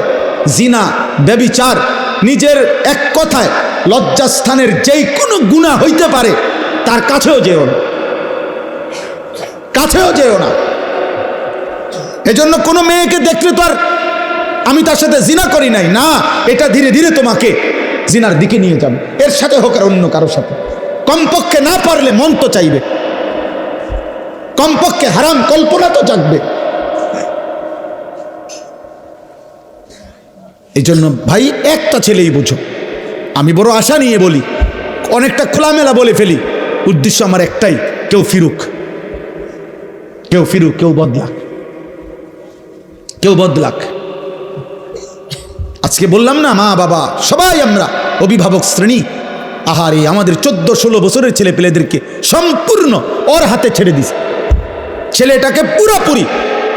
জিনা, ব্যভিচার, নিজের এক কথায় লজ্জাস্থানের যেই কোনো গুনাহ হইতে পারে তার কাছেও যেও না, কাছেও যেও না। এজন্য কোনো মেয়েকে দেখলে তো আর আমি তার সাথে জিনা করি নাই না, এটা ধীরে ধীরে তোমাকে জিনার দিকে নিয়ে যাবে, এর সাথে হোক আর অন্য কারোর সাথে। কমপক্ষে না পারলে মন তো চাইবে, কমপক্ষে হারাম কল্পনা তো জাগবে। এই জন্য ভাই একটা ছেলেই বুঝো, আমি বড় আশা নিয়ে বলি, অনেকটা খোলামেলা বলে ফেলি, উদ্দেশ্য আমার একটাই, কেউ ফিরুক, কেউ ফিরুক, কেউ বদলাক, কেউ বদলাক। আজকে বললাম না, মা বাবা সবাই আমরা অভিভাবক শ্রেণী, আহারে আমাদের 14-16 বছরের ছেলে পেলেদেরকে সম্পূর্ণ ওর হাতে ছেড়ে দিছে, ছেলেটাকে পুরোপুরি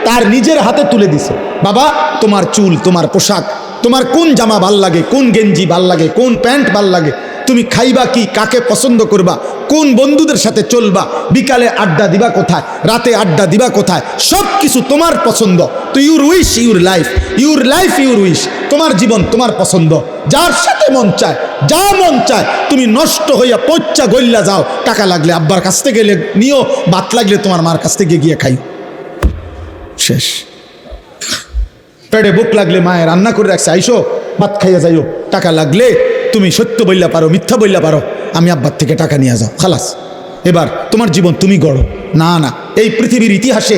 তার নিজের হাতে তুলে দিছে। বাবা তোমার চুল, তোমার পোশাক, তোমার কোন জামা ভাল লাগে, কোন গেঞ্জি ভাল লাগে, কোন প্যান্ট ভাল লাগে, তুমি খাইবা কি, কাকে পছন্দ করবা, কোন বন্ধুদের সাথে চলবা, বিকালে আড্ডা দিবা কোথায়, রাতে আড্ডা দিবা কোথায়, সব কিছু তোমার পছন্দ। তো your wish your life, your life your wish, তোমার জীবন তোমার পছন্দ, যার সাথে মন চায়, যা মন চায় তুমি নষ্ট হইয়া পচ্চা গল্লা যাও, টাকা লাগলে আব্বার কাছ থেকে নিও, ভাত লাগলে তোমার মার কাছ থেকে গিয়ে খাই, শেষ। পেটে বুক লাগলে মায়ে রান্না করে রাখছে, আইসো ভাত খাইয়া যাইও, টাকা লাগলে তুমি সত্য বললা পারো, মিথ্যা বললা পারো, আমি আব্বার থেকে টাকা নিয়ে যাও, খালাস, এবার তোমার জীবন তুমি গড়ো। না না, এই পৃথিবীর ইতিহাসে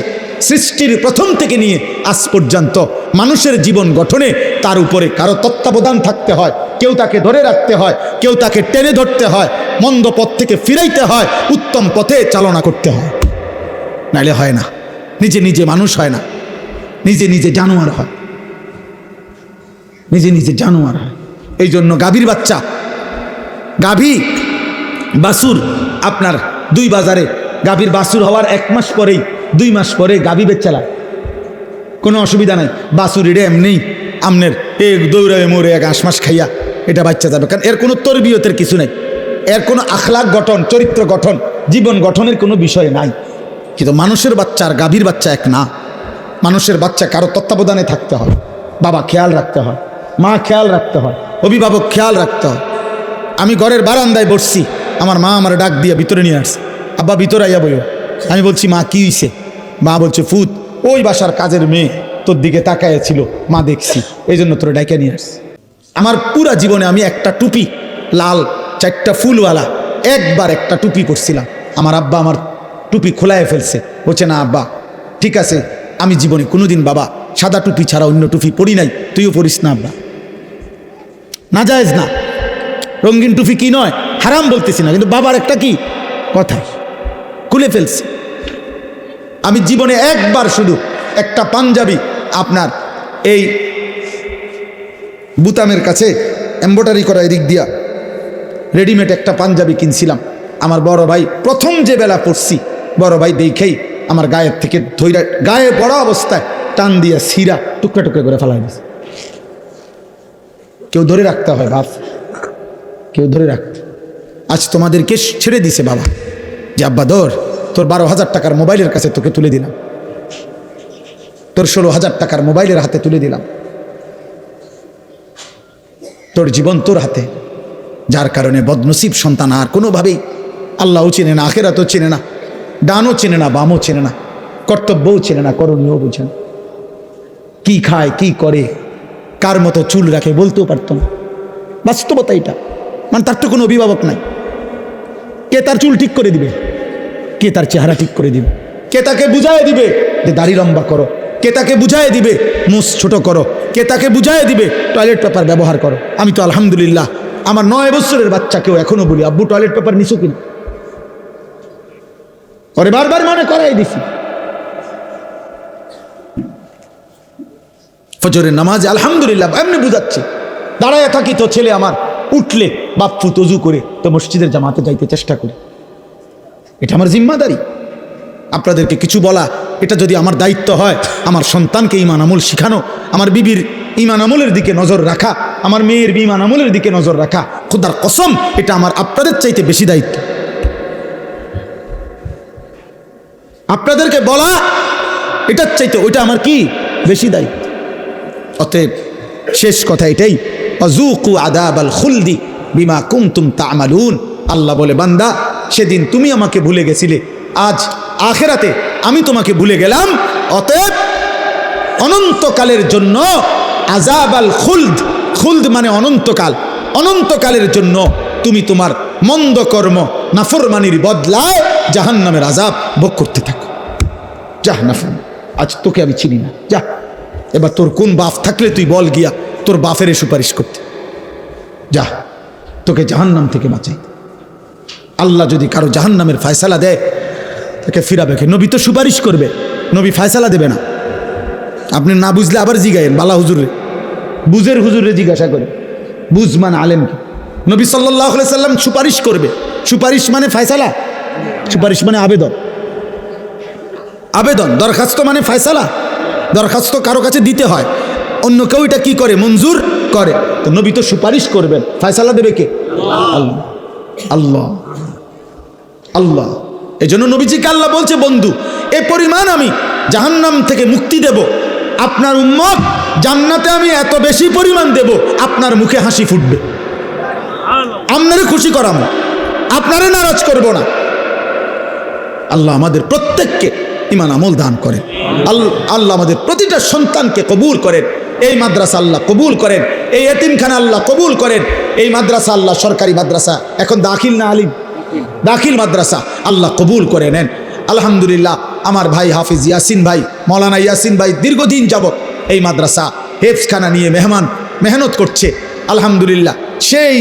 সৃষ্টির প্রথম থেকে নিয়ে আজ পর্যন্ত মানুষের জীবন গঠনে তার উপরে কারো তত্ত্বাবধান থাকতে হয়, কেউ তাকে ধরে রাখতে হয়, কেউ তাকে টেনে ধরতে হয়, মন্দ পথ থেকে ফিরাইতে হয়, উত্তম পথে চালনা করতে হয়, নাইলে হয় না। নিজে নিজে মানুষ হয় না, নিজে নিজে জানোয়ার হয়, নিজে নিজে জানোয়ার হয়। এই জন্য গাভীর বাচ্চা, গাভী বাছুর, আপনার 2 বাজারে গাভীর বাছুর হওয়ার 1 মাস পরেই 2 মাস পরে গাভী বেচালা, কোনো অসুবিধা নাই। বাছুর এটা এমনি আমনের দৌড়ায় মরে 1 মাস খাইয়া এটা বাচ্চা যাবে, কারণ এর কোনো তরবিয়তের কিছু নাই, এর কোনো আখলাক গঠন, চরিত্র গঠন, জীবন গঠনের কোনো বিষয় নাই। কিন্তু মানুষের বাচ্চা আর গাভীর বাচ্চা এক না। মানুষের বাচ্চা কারো তত্ত্বাবধানে থাকতে হয়, বাবা খেয়াল রাখতে হয়, মা খেয়াল রাখতে হয়, অভিভাবক খেয়াল রাখতে হয়। আমি ঘরের বারান্দায় বসছি, আমার মা আমার ডাক দিয়ে ভিতরে নিয়ে আসছে, আব্বা ভিতরে আইয়া বইও। আমি বলছি মা কি হইছে? মা বলছে ফুত ওই বাসার কাজের মেয়ে তোর দিকে তাকাইছিল, মা দেখছি, এই জন্য তোরে ডাইকা নিয়ে আসছে। আমার পুরা জীবনে আমি একটা টুপি, লাল 4টা ফুলওয়ালা, একবার একটা টুপি পরছিলাম। আমার আব্বা আমার টুপি খোলায় ফেলছে, বলছে না আব্বা ঠিক আছে, আমি জীবনে কোনোদিন বাবা সাদা টুপি ছাড়া অন্য টুপি পরি নাই, তুইও পরিস না আব্বা, না জায়েজ না। রঙিন টুপি কি নয়, হারাম বলতেছি না, কিন্তু বাবার একটা কি কথা খুলে ফেলছি। আমি জীবনে একবার শুধু একটা পাঞ্জাবি আপনার এই বুতামের কাছে এমব্রয়ডারি করা এদিক দিয়া রেডিমেড একটা পাঞ্জাবি কিনছিলাম। আমার বড় ভাই প্রথম যে বেলা পড়ছি, বড় ভাই দেখেই আমার গায়ের থেকে ধৈরা গায়ে পড়া অবস্থায় টান দিয়া সিরা টুকরা টুকরা করে ফেলাই দিছে। কেউ ধরে রাখতে হয় বাপ, কেউ ধরে রাখতে। আজ তোমাদেরকে ছেড়ে দিছে বাবা যে আব্বা ধর, তোর 12,000 টাকার মোবাইলের কাছে তোকে তুলে দিলাম, তোর 16,000 টাকার মোবাইলের হাতে তুলে দিলাম, তোর জীবন তোর হাতে। যার কারণে বদনসিব সন্তান আর কোনোভাবেই আল্লাহও চেনে না, আখেরাতও চেনে না, ডানও চেনে না, বামও চেনে না, কর্তব্যও চেনে না, করণীয় বুঝে না, কি খায় কি করে কার মতো চুল রাখে বলতেও পারতো না। বাস্তবতা এটা, মানে তার তো কোনো অভিভাবক নাই। কে তার চুল ঠিক করে দিবে? কে তার চেহারা ঠিক করে দিবে? কে তাকে বুঝায় দিবে যে দাড়ি লম্বা করো? কে তাকে বুঝায় দিবে মুছ ছোট করো? কে তাকে বুঝায় দিবে টয়লেট পেপার ব্যবহার করো? আমি তো আলহামদুলিল্লাহ আমার 9 বছরের বাচ্চাকেও এখনো বলি, আব্বু টয়লেট পেপার নিছো কিনা? ওরে বারবার মনে করাই দিছি। ফজরের নামাজে আলহামদুলিল্লাহ এমনি বুঝাচ্ছি, দাঁড়ায় থাকি তো ছেলে আমার উঠলে বাপ্পু তজু করে তো মসজিদের জামাতে যাইতে চেষ্টা করি। এটা আমার জিম্মাদারি। আপনাদেরকে কিছু বলা এটা যদি আমার দায়িত্ব হয়, আমার সন্তানকে ঈমান আমল শিখানো, আমার বিবির ঈমান আমলের দিকে নজর রাখা, আমার মেয়ের ঈমান আমলের দিকে নজর রাখা, খোদার কসম এটা আমার আপনাদের চাইতে বেশি দায়িত্ব। আপনাদেরকে বলা এটার চাইতে ওইটা আমার কি বেশি দায়িত্ব। অতএব শেষ কথা এটাই, আযুকু আযাবাল খুলদি বিমা কুনতুম তা'মালুন। আল্লাহ বলে বান্দা সেদিন তুমি আমাকে ভুলে গেছিলে, আজ আখিরাতে আমি তোমাকে ভুলে গেলাম। অতএব অনন্তকালের জন্য আযাবাল খুলদ, খুলদ মানে অনন্তকাল, অনন্তকালের জন্য তুমি তোমার মন্দ কর্ম নাফরমানির বদলায় জাহান্নামের আযাব ভোগ করতে থাকো। যা নাফরমান, আজ তোকে আমি চিনি না, যা এবার তোর কোন বাপ থাকলে তুই বল গিয়া তোর বাপের সুপারিশ করতে, যা তোকে জাহান্নাম থেকে বাঁচাই। আল্লাহ যদি কারো জাহান্নামের ফয়সালা দেয় তাকে ফিরাবে কে? নবী তো সুপারিশ করবে, নবী ফয়সালা দেবে না। আপনি না বুঝলে আবার জিগায়েন বালা হুজুরে, বুঝের হুজুরে জিজ্ঞাসা করে, বুঝ মানে আলেমকে। নবী সাল্লাল্লাহু আলাইহি সাল্লাম সুপারিশ করবে। সুপারিশ মানে ফয়সালা, সুপারিশ মানে আবেদন, আবেদন। দরখাস্ত মানে ফয়সালা, দরখাস্ত কারো কাছে দিতে হয়, অন্য কেউ এটা কি করে? মঞ্জুর করে। তো নবী তো সুপারিশ করবেন, ফয়সালা দেবে কে? আল্লাহ, আল্লাহ, আল্লাহ। এই জন্য নবীজিকে আল্লাহ বলছে, বন্ধু এ পরিমাণ আমি জাহান্নাম থেকে মুক্তি দেব, আপনার উম্মত জান্নাতে আমি এত বেশি পরিমাণ দেব, আপনার মুখে হাসি ফুটবে, আপনারে খুশি করাবো, আপনারে নারাজ করব না। আল্লাহ আমাদের প্রত্যেককে ঈমান আমল দান করেন। আল্লাহ আমাদের প্রতিটা সন্তানকে কবুল করেন। এই মাদ্রাসা আল্লাহ কবুল করেন, এই এতিমখানা আল্লাহ কবুল করেন। এই মাদ্রাসা আল্লাহ সরকারি মাদ্রাসা, এখন দাখিল না আলিম, দাখিল মাদ্রাসা আল্লাহ কবুল করে নেন। আলহামদুলিল্লাহ আমার ভাই হাফিজ ইয়াসিন ভাই, মৌলানা ইয়াসিন ভাই দীর্ঘদিন যাবত এই মাদ্রাসা হেফজখানা নিয়ে মেহনত করছে। আলহামদুলিল্লাহ সেই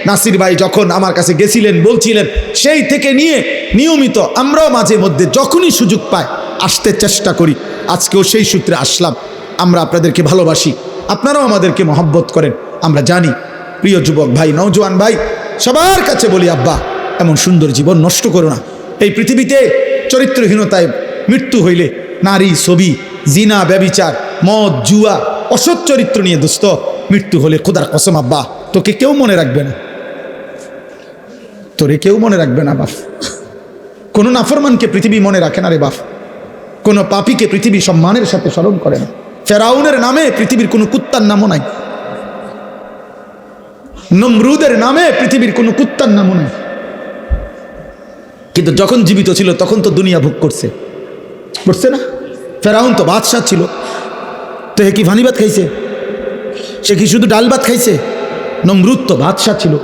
নাসির ভাই যখন আমার কাছে গেছিলেন বলছিলেন, সেই থেকে নিয়ে নিয়মিত আমরাও মাঝে মধ্যে যখনই সুযোগ পাই আসতে চেষ্টা করি। আজকেও সেই সূত্রে আসলাম। আমরা আপনাদেরকে ভালোবাসি, আপনারাও আমাদেরকে মহব্বত করেন, আমরা জানি। প্রিয় যুবক ভাই, নওজোয়ান ভাই, সবার কাছে বলি, আব্বা এমন সুন্দর জীবন নষ্ট করো না। এই পৃথিবীতে চরিত্রহীনতায় মৃত্যু হইলে নারী, ছবি, জিনা, ব্যভিচার, মদ, জুয়া, অসৎ চরিত্র নিয়ে দোস্ত মৃত্যু হলে খোদার কসম আব্বা তোকে কেউ মনে রাখবে না, তোরে কেউ মনে রাখবে না বাপ। কোনো নাফরমানকে পৃথিবী মনে রাখে না রে বাপ, কোনো পাপীকে পৃথিবী সম্মানের সাথে স্মরণ করে না। ফেরাউনের নামে পৃথিবীর কোনো কুত্তার নামও নাই, নমরুদের নামে পৃথিবীর কোনো কুত্তার নামও নাই। কিন্তু যখন জীবিত ছিল তখন তো দুনিয়া ভোগ করছে না? ফেরাউন তো বাদশাহ ছিল, তো হে কি ভানি ভাত খাইছে? সে কি শুধু ডাল ভাত খাইছে? নমরুদ তো বাদশাহ ছিল,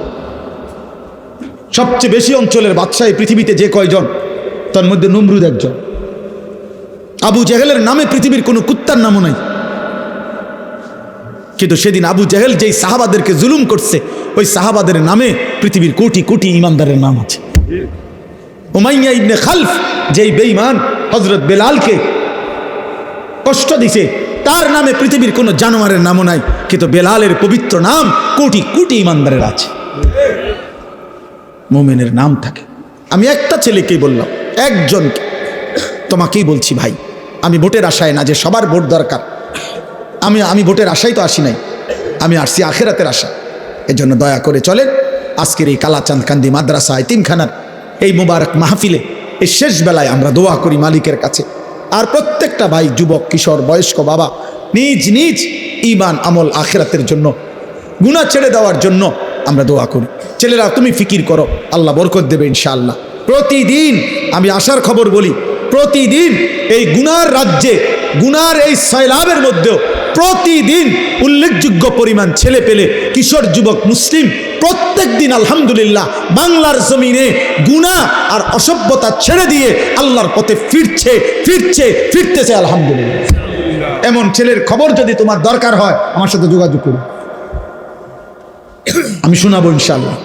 সবচেয়ে বেশি অঞ্চলের বাদশাহ এই পৃথিবীতে যে কয়জন, তার মধ্যে নমরুদ একজন। আবু জেহেলের নামে পৃথিবীর কোনো কুত্তার নামও নাই। কিন্তু সেদিন আবু জেহেল যেই সাহাবাদেরকে জুলুম করছে, ওই সাহাবাদের নামে পৃথিবীর কোটি কোটি ইমানদারের নাম আছে। উমাইয়া ইবনে খালফ যেই বেঈমান হযরত বেলালকে কষ্ট দিছে, তার নামে পৃথিবীর কোনো জানোয়ারের নামও নাই, কিন্তু বেলালের পবিত্র নাম কোটি কোটি ইমানদারের আছে, মুমিনের নাম থাকে। আমি একটা ছেলেকেই বললাম, একজনকে, তোমাকেই বলছি ভাই, আমি ভোটের আশায় না যে সবার ভোট দরকার, আমি ভোটের আশায় তো আসি নাই, আমি আসছি আখেরাতের আশা। এজন্য দয়া করে চলেন আজকের এই কালাচাঁদকান্দি মাদ্রাসা এতিমখানার এই মুবারক মাহফিলে এই শেষ বেলায় আমরা দোয়া করি মালিকের কাছে। আর প্রত্যেকটা ভাই, যুবক, কিশোর, বয়স্ক বাবা নিজ নিজ ঈমান, আমল, আখেরাতের জন্য, গুনাহ ছেড়ে দেওয়ার জন্য আমরা দোয়া করি। ছেলেরা তুমি ফিকির করো, আল্লাহ বরকত দেবে ইনশাআল্লাহ। প্রতিদিন আমি আশার খবর বলি, প্রতিদিন এই গুনার রাজ্যে, গুনার এই সয়লাবের মধ্যেও প্রতিদিন উল্লেখযোগ্য পরিমাণ ছেলে পেলে, কিশোর, যুবক, মুসলিম প্রত্যেক দিন আলহামদুলিল্লাহ বাংলার জমিনে গুনাহ আর অসভ্যতা ছেড়ে দিয়ে আল্লাহর পথে ফিরতেছে আলহামদুলিল্লাহ। এমন ছেলের খবর যদি তোমার দরকার হয় আমার সাথে যোগাযোগ করুন, আমি শোনাবো ইনশাআল্লাহ।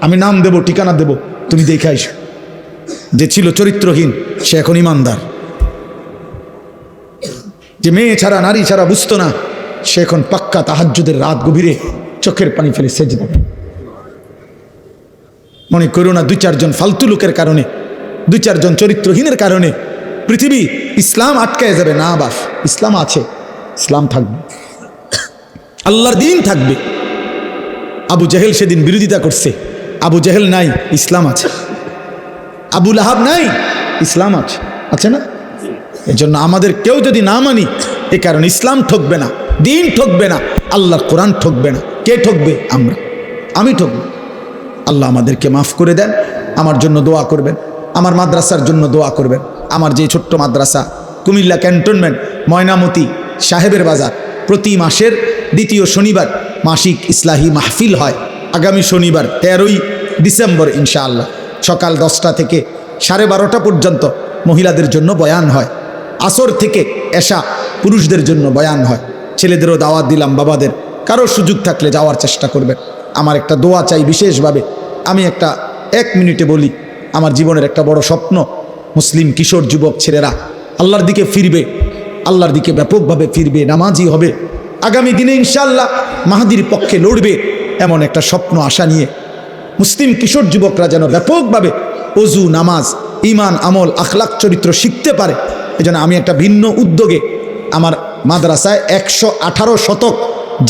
আমি নাম দেব, ঠিকানা দেব, তুমি দেখে আইসো। যে ছিল চরিত্রহীন সে এখন ইমানদার, যে মেয়ে ছাড়া, নারী ছাড়া বুঝতো না, সে এখন পাক্কা তাহাজ্জুদের রাত গভীরে চোখের পানি ফেলে সেজদা দেয়। মনে করো না 2-4 ফালতু লোকের কারণে, 2-4 চরিত্রহীনের কারণে পৃথিবী, ইসলাম আটকায় যাবে না। বাস, ইসলাম আছে, ইসলাম থাকবে, আল্লাহর দিন থাকবে। আবু জেহেল সেদিন বিরোধিতা করছে, আবু জেহেল নাই, ইসলাম আছে। আবু লাহাব নাই, ইসলাম আছে, আছে না? এজন্য আমাদের কেউ যদি না মানি, এ কারণে ইসলাম ঠকবে না, দিন ঠকবে না, আল্লাহর কোরআন ঠকবে না। কে ঠকবে? আমরা, আমি ঠকবো। আল্লাহ আমাদেরকে মাফ করে দেন। আমার জন্য দোয়া করবেন, আমার মাদ্রাসার জন্য দোয়া করবেন। আমার যে ছোট্ট মাদ্রাসা কুমিল্লা ক্যান্টনমেন্ট ময়নামতি সাহেবের বাজার, প্রতি মাসের 2য় শনিবার মাসিক ইসলাহি মাহফিল হয়। আগামী শনিবার 13ই ডিসেম্বর ইনশাআল্লাহ সকাল 10টা থেকে 12:30 পর্যন্ত মহিলাদের জন্য বয়ান হয়। আসর থেকে এশা পুরুষদের জন্য বয়ান হয়। ছেলেদেরও দাওয়াত দিলাম, বাবাদের কারো সুযোগ থাকলে যাওয়ার চেষ্টা করবেন। আমার একটা দোয়া চাই বিশেষভাবে। আমি একটা 1 মিনিটে বলি, আমার জীবনের একটা বড় স্বপ্ন, মুসলিম কিশোর, যুবক ছেলেরা আল্লাহর দিকে ফিরবে, আল্লাহর দিকে ব্যাপকভাবে ফিরবে, নামাজি হবে, আগামী দিনে ইনশাআল্লাহ মাহাদির পক্ষে লড়বে, এমন একটা স্বপ্ন আশা নিয়ে মুসলিম কিশোর যুবকরা যেন ব্যাপকভাবে ওযু, নামাজ, ঈমান, আমল, আখলাক, চরিত্র শিখতে পারে। এজন্য আমি একটা ভিন্ন উদ্যোগে আমার মাদ্রাসায় 118 শতক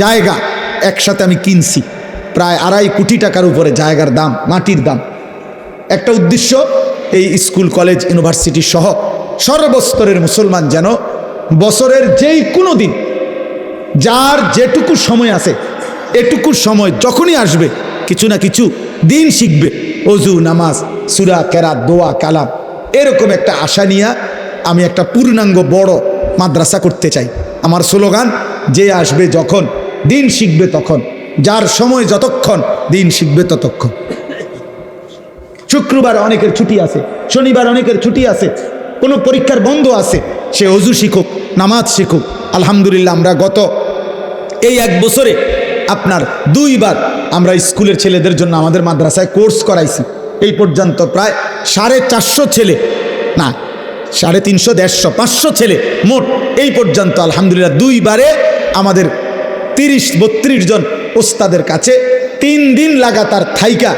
জায়গা একসাথে আমি কিনছি, প্রায় 2.5 কোটি টাকার উপরে জায়গার দাম, মাটির দাম। একটা উদ্দেশ্য, এই স্কুল, কলেজ, ইউনিভার্সিটি সহ সর্বস্তরের মুসলমান যেন বছরের যেই কোনো দিন, যার যেটুকু সময় আছে, এটুকু সময় যখনই আসবে কিছু না কিছু দিন শিখবে, ওযু, নামাজ, সূরা, কেরাত, দোয়া, কালাম, এরকম একটা আশা নিয়ে আমি একটা পূর্ণাঙ্গ বড় মাদ্রাসা করতে চাই। আমার স্লোগান, যে আসবে যখন, দিন শিখবে তখন, যার সময় যতক্ষণ, দিন শিখবে ততক্ষণ। শুক্রবার অনেকের ছুটি আছে, শনিবার অনেকের ছুটি আছে, কোনো পরীক্ষার বন্ধ আছে, সে ওযু শিখুক, নামাজ শিখুক। আলহামদুলিল্লাহ আমরা গত এই 1 বছরে আপনার 2 বার আমরা স্কুলের ছেলেদের জন্য আমাদের মাদ্রাসায় কোর্স করাইছি। এই পর্যন্ত প্রায় 450 ছেলে, না 350, 150, 500 ছেলে মোট এই পর্যন্ত আলহামদুলিল্লাহ 2 বারে আমাদের 30-32 জন ওস্তাদের কাছে 3 দিন লাগাতার থাইকা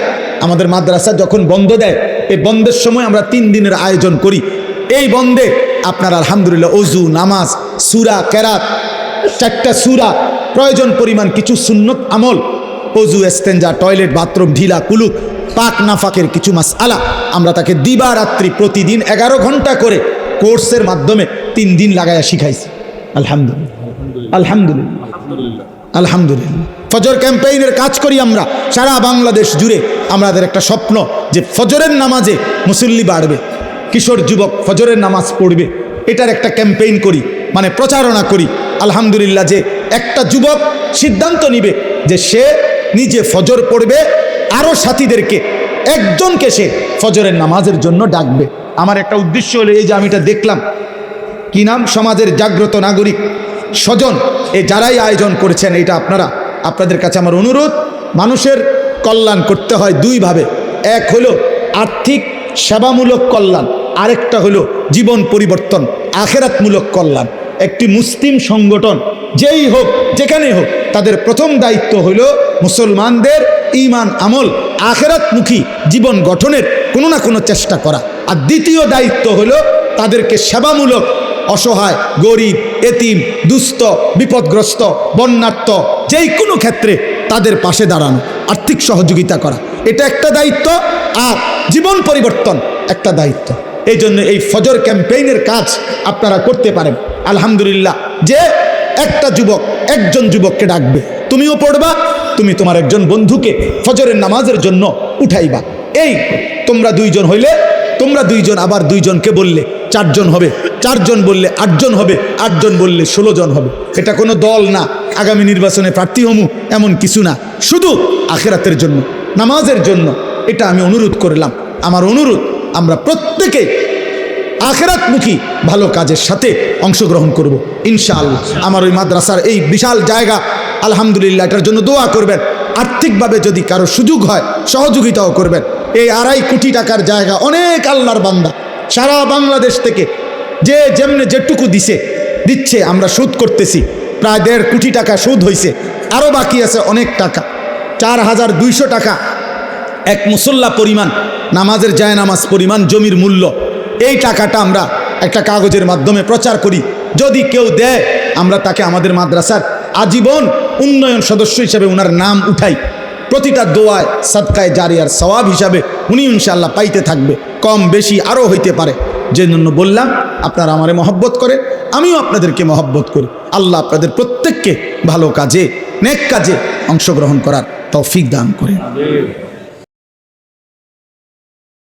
আমাদের মাদ্রাসা যখন বন্ধ দেয়, এই বন্ধের সময় আমরা 3 দিনের আয়োজন করি। এই বন্ধে আপনার আলহামদুলিল্লাহ ওযু, নামাজ, সূরা, কেরাত, 4টা সূরা, প্রয়োজন পরিমাণ কিছু সুন্নত আমল, ওযু, ইস্তেঞ্জা, টয়লেট, বাথরুম, ঢিলা, কুলুক, পাক নাফাকের কিছু মাসআলা আমরা তাকে দিবারাত্রি প্রতিদিন 11 ঘন্টা করে কোর্সের মাধ্যমে 3 দিন লাগায়া শিখাইছি। আলহামদুলিল্লাহ, আলহামদুলিল্লাহ, আলহামদুলিল্লাহ। ফজর ক্যাম্পেইনের কাজ করি আমরা সারা বাংলাদেশ জুড়ে। আমাদের একটা স্বপ্ন যে ফজরের নামাজে মুসল্লি বাড়বে, কিশোর যুবক ফজরের নামাজ পড়বে, এটার একটা ক্যাম্পেইন করি, মানে প্রচারণা করি। আলহামদুলিল্লাহ, যে একটা যুবক সিদ্ধান্ত নিবে যে সে নিজে ফজর পড়বে, আরও সাথীদেরকে, একজনকে সে ফজরের নামাজের জন্য ডাকবে। আমার একটা উদ্দেশ্য হলো এই যে আমি এটা দেখলাম, কি নাম, সমাজের জাগ্রত নাগরিক স্বজন এই যারাই আয়োজন করেছেন, এটা আপনাদের কাছে আমার অনুরোধ, মানুষের কল্যাণ করতে হয় দুইভাবে। এক হলো আর্থিক সেবামূলক কল্যাণ, আরেকটা হলো জীবন পরিবর্তন আখেরাতমূলক কল্যাণ। একটি মুসলিম সংগঠন যেই হোক যেখানে হোক, তাদের প্রথম দায়িত্ব হলো মুসলমানদের ঈমান আমল আখেরাতমুখী জীবন গঠনের কোনো না কোনো চেষ্টা করা। আর দ্বিতীয় দায়িত্ব হলো তাদেরকে সেবামূলক অসহায়, গরিব, এতিম, দুস্থ, বিপদগ্রস্ত, বন্যার্থ যেই কোনো ক্ষেত্রে তাদের পাশে দাঁড়ানো, আর্থিক সহযোগিতা করা, এটা একটা দায়িত্ব। আর জীবন পরিবর্তন একটা দায়িত্ব। এই জন্য এই ফজর ক্যাম্পেইনের কাজ আপনারা করতে পারেন। আলহামদুলিল্লাহ, যে একটা যুবক একজন যুবককে ডাকবে, তুমিও পড়বা, তুমি তোমার একজন বন্ধুকে ফজরের নামাজের জন্য উঠাইবা। এই তোমরা দুইজন হইলে তোমরা দুইজন আবার দুইজনকে বললে 4 জন হবে, 4 জন বললে 8 জন হবে, 8 জন বললে 16 জন হবে। এটা কোনো দল না, আগামী নির্বাচনে প্রার্থী হমু এমন কিছু না, শুধু আখিরাতের জন্য, নামাজের জন্য। এটা আমি অনুরোধ করলাম। আমার অনুরোধ, আমরা প্রত্যেকে আখিরাতমুখী ভালো কাজের সাথে অংশগ্রহণ করব ইনশাআল্লাহ। আমার ওই মাদ্রাসার এই বিশাল জায়গা, আলহামদুলিল্লাহ, এটার জন্য দোয়া করবেন। আর্থিকভাবে যদি কারো সুযোগ হয় সহযোগিতাও করবেন। এই 2.5 কোটি টাকার জায়গা, অনেক আল্লাহর বান্দা সারা বাংলাদেশ থেকে যে যেমনে যেটুকু দিচ্ছে, আমরা সুদ করতেছি, প্রায় 1.5 কোটি টাকা সুদ হয়েছে, আরও বাকি আছে অনেক টাকা। 4200 টাকা এক মুসল্লা পরিমাণ, নামাজের জায়নামাজ পরিমাণ জমির মূল্য। এই টাকাটা আমরা একটা কাগজের মাধ্যমে প্রচার করি, যদি কেউ দেয় আমরা তাকে আমাদের মাদ্রাসার আজীবন উন্নয়ন সদস্য হিসেবে ওনার নাম উঠাই। প্রতিটা দোয়ায় সাদকায়ে জারিয়ার সওয়াব হিসাবে উনি ইনশাআল্লাহ পাইতে থাকবে, কম বেশি আরও হইতে পারে। যে জন্য বললাম, আপনারা আমারে মহব্বত করে, আমিও আপনাদেরকে মহব্বত করি। আল্লাহ আপনাদের প্রত্যেককে ভালো কাজে, নেক কাজে অংশগ্রহণ করার তৌফিক দান করেন।